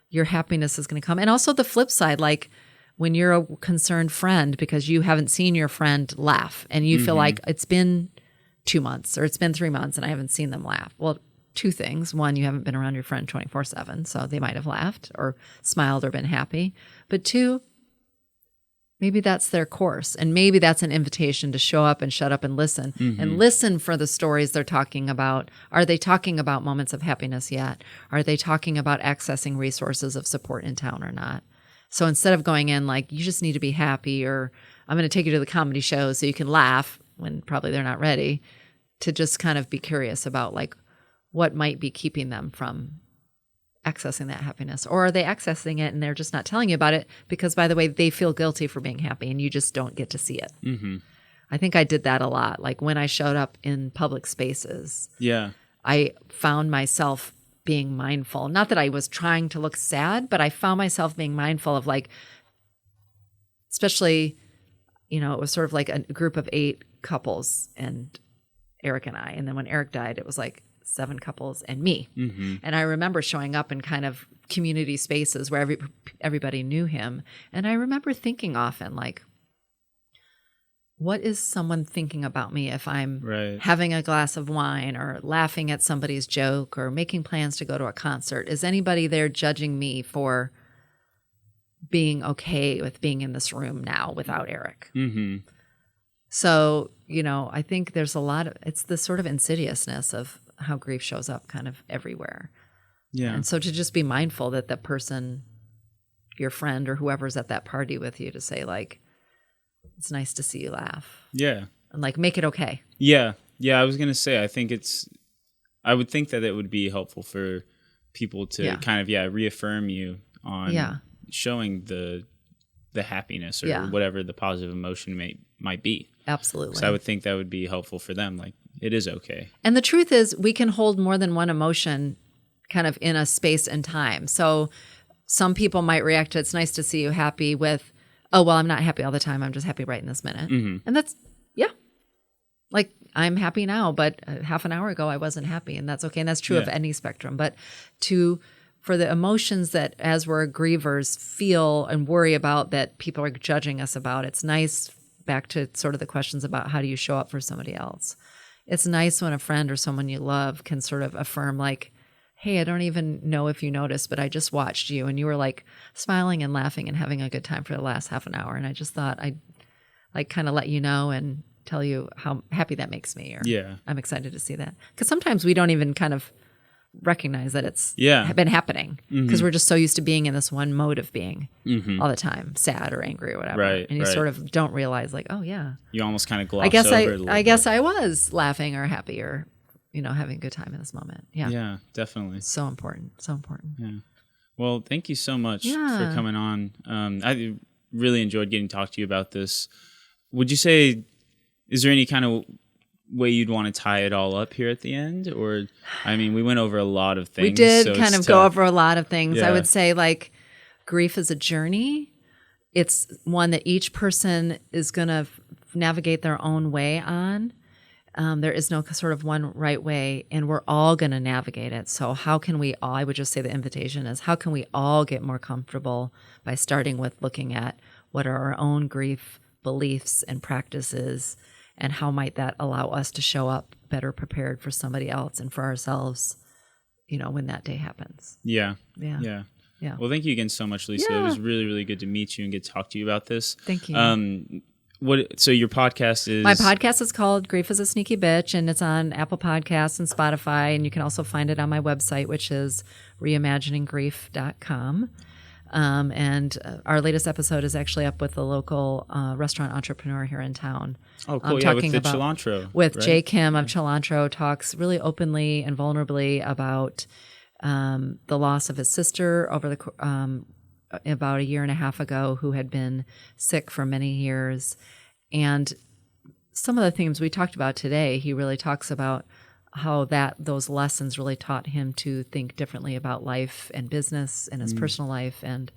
your happiness is going to come. And also the flip side, like, when you're a concerned friend because you haven't seen your friend laugh and you feel like it's been 2 months or it's been 3 months and I haven't seen them laugh. Well, two things. One, you haven't been around your friend 24/7, so they might have laughed or smiled or been happy. But two, maybe that's their course, and maybe that's an invitation to show up and shut up and listen and listen for the stories they're talking about. Are they talking about moments of happiness yet? Are they talking about accessing resources of support in town or not? So instead of going in like, you just need to be happy, or I'm going to take you to the comedy show so you can laugh when probably they're not ready, to just kind of be curious about like what might be keeping them from accessing that happiness. Or are they accessing it and they're just not telling you about it because, by the way, they feel guilty for being happy and you just don't get to see it. I think I did that a lot. Like when I showed up in public spaces, I found myself being mindful. Not that I was trying to look sad, but I found myself being mindful of like, especially, it was sort of like a group of 8 couples and Eric and I. And then when Eric died, it was like 7 couples and me. And I remember showing up in kind of community spaces where everybody knew him. And I remember thinking often like, what is someone thinking about me if I'm having a glass of wine or laughing at somebody's joke or making plans to go to a concert? Is anybody there judging me for being okay with being in this room now without Eric? So, I think there's a lot of, it's the sort of insidiousness of how grief shows up kind of everywhere. And so to just be mindful that the person, your friend or whoever's at that party with you, to say like, it's nice to see you laugh. And like, make it okay. I was going to say, I would think that it would be helpful for people to kind of, reaffirm you on showing the happiness or whatever the positive emotion might be. Absolutely. So I would think that would be helpful for them. Like, it is okay. And the truth is we can hold more than one emotion kind of in a space and time. So some people might react to, it's nice to see you happy with, oh, well, I'm not happy all the time. I'm just happy right in this minute. And that's, like I'm happy now, but half an hour ago I wasn't happy, and that's okay. And that's true of any spectrum. But for the emotions that as we're grievers feel and worry about that people are judging us about, it's nice, back to sort of the questions about how do you show up for somebody else. It's nice when a friend or someone you love can sort of affirm like, hey, I don't even know if you noticed, but I just watched you and you were like smiling and laughing and having a good time for the last half an hour. And I just thought I'd like kind of let you know and tell you how happy that makes me, or I'm excited to see that. Because sometimes we don't even kind of recognize that it's been happening because we're just so used to being in this one mode of being all the time, sad or angry or whatever. And you sort of don't realize like, oh yeah. You almost kind of gloss over it a little I guess I was laughing or happy or, having a good time in this moment. Yeah. Yeah, definitely. So important. So important. Yeah. Well, thank you so much for coming on. I really enjoyed getting to talk to you about this. Would you say, is there any kind of way you'd want to tie it all up here at the end? Or, I mean, we went over a lot of things. We did kind of go over a lot of things. I would say like grief is a journey. It's one that each person is going to navigate their own way on. There is no sort of one right way, and we're all going to navigate it. So how can we all, I would just say the invitation is, how can we all get more comfortable by starting with looking at what are our own grief beliefs and practices, and how might that allow us to show up better prepared for somebody else and for ourselves, when that day happens. Yeah. Well, thank you again so much, Lisa. It was really, really good to meet you and get to talk to you about this. Thank you. So your podcast is... My podcast is called Grief is a Sneaky Bitch, and it's on Apple Podcasts and Spotify, and you can also find it on my website, which is reimagininggrief.com. And our latest episode is actually up with a local restaurant entrepreneur here in town. Oh, cool. Talking with the Cilantro. With right? Jay Kim of Cilantro, talks really openly and vulnerably about the loss of his sister over the about a year and a half ago, who had been sick for many years. And some of the themes we talked about today, he really talks about how those lessons really taught him to think differently about life and business and his personal life, and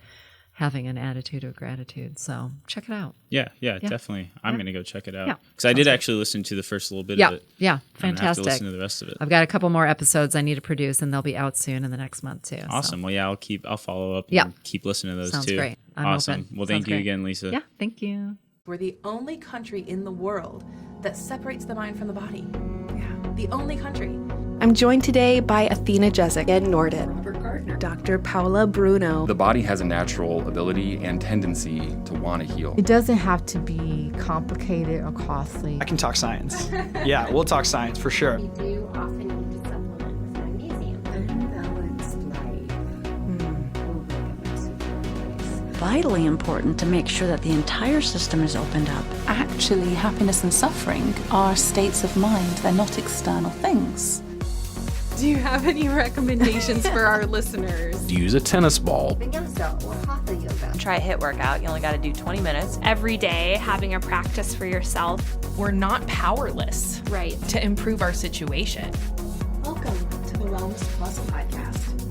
having an attitude of gratitude. So check it out. Yeah, definitely. I'm going to go check it out. Because I did actually listen to the first little bit of it. Yeah, fantastic. I have to listen to the rest of it. I've got a couple more episodes I need to produce, and they'll be out soon in the next month too. Awesome. So. Well, I'll follow up and keep listening to those Sounds too. Great. I'm awesome. Open. Well, thank you again, Lisa. Yeah, thank you. We're the only country in the world that separates the mind from the body. Yeah, the only country. I'm joined today by Athena, Jezik, Ed Norden, Robert Gardner, Dr. Paula Bruno. The body has a natural ability and tendency to want to heal. It doesn't have to be complicated or costly. I can talk science. Yeah, we'll talk science for sure. We do often need to supplement with magnesium. Unbalanced life. Vitally important to make sure that the entire system is opened up. Actually, happiness and suffering are states of mind. They're not external things. Do you have any recommendations for our listeners? Use a tennis ball. Vinyasa or hatha yoga. Try a HIIT workout. You only got to do 20 minutes. Every day, having a practice for yourself. We're not powerless, right, to improve our situation. Welcome to the WellnesPlus podcast.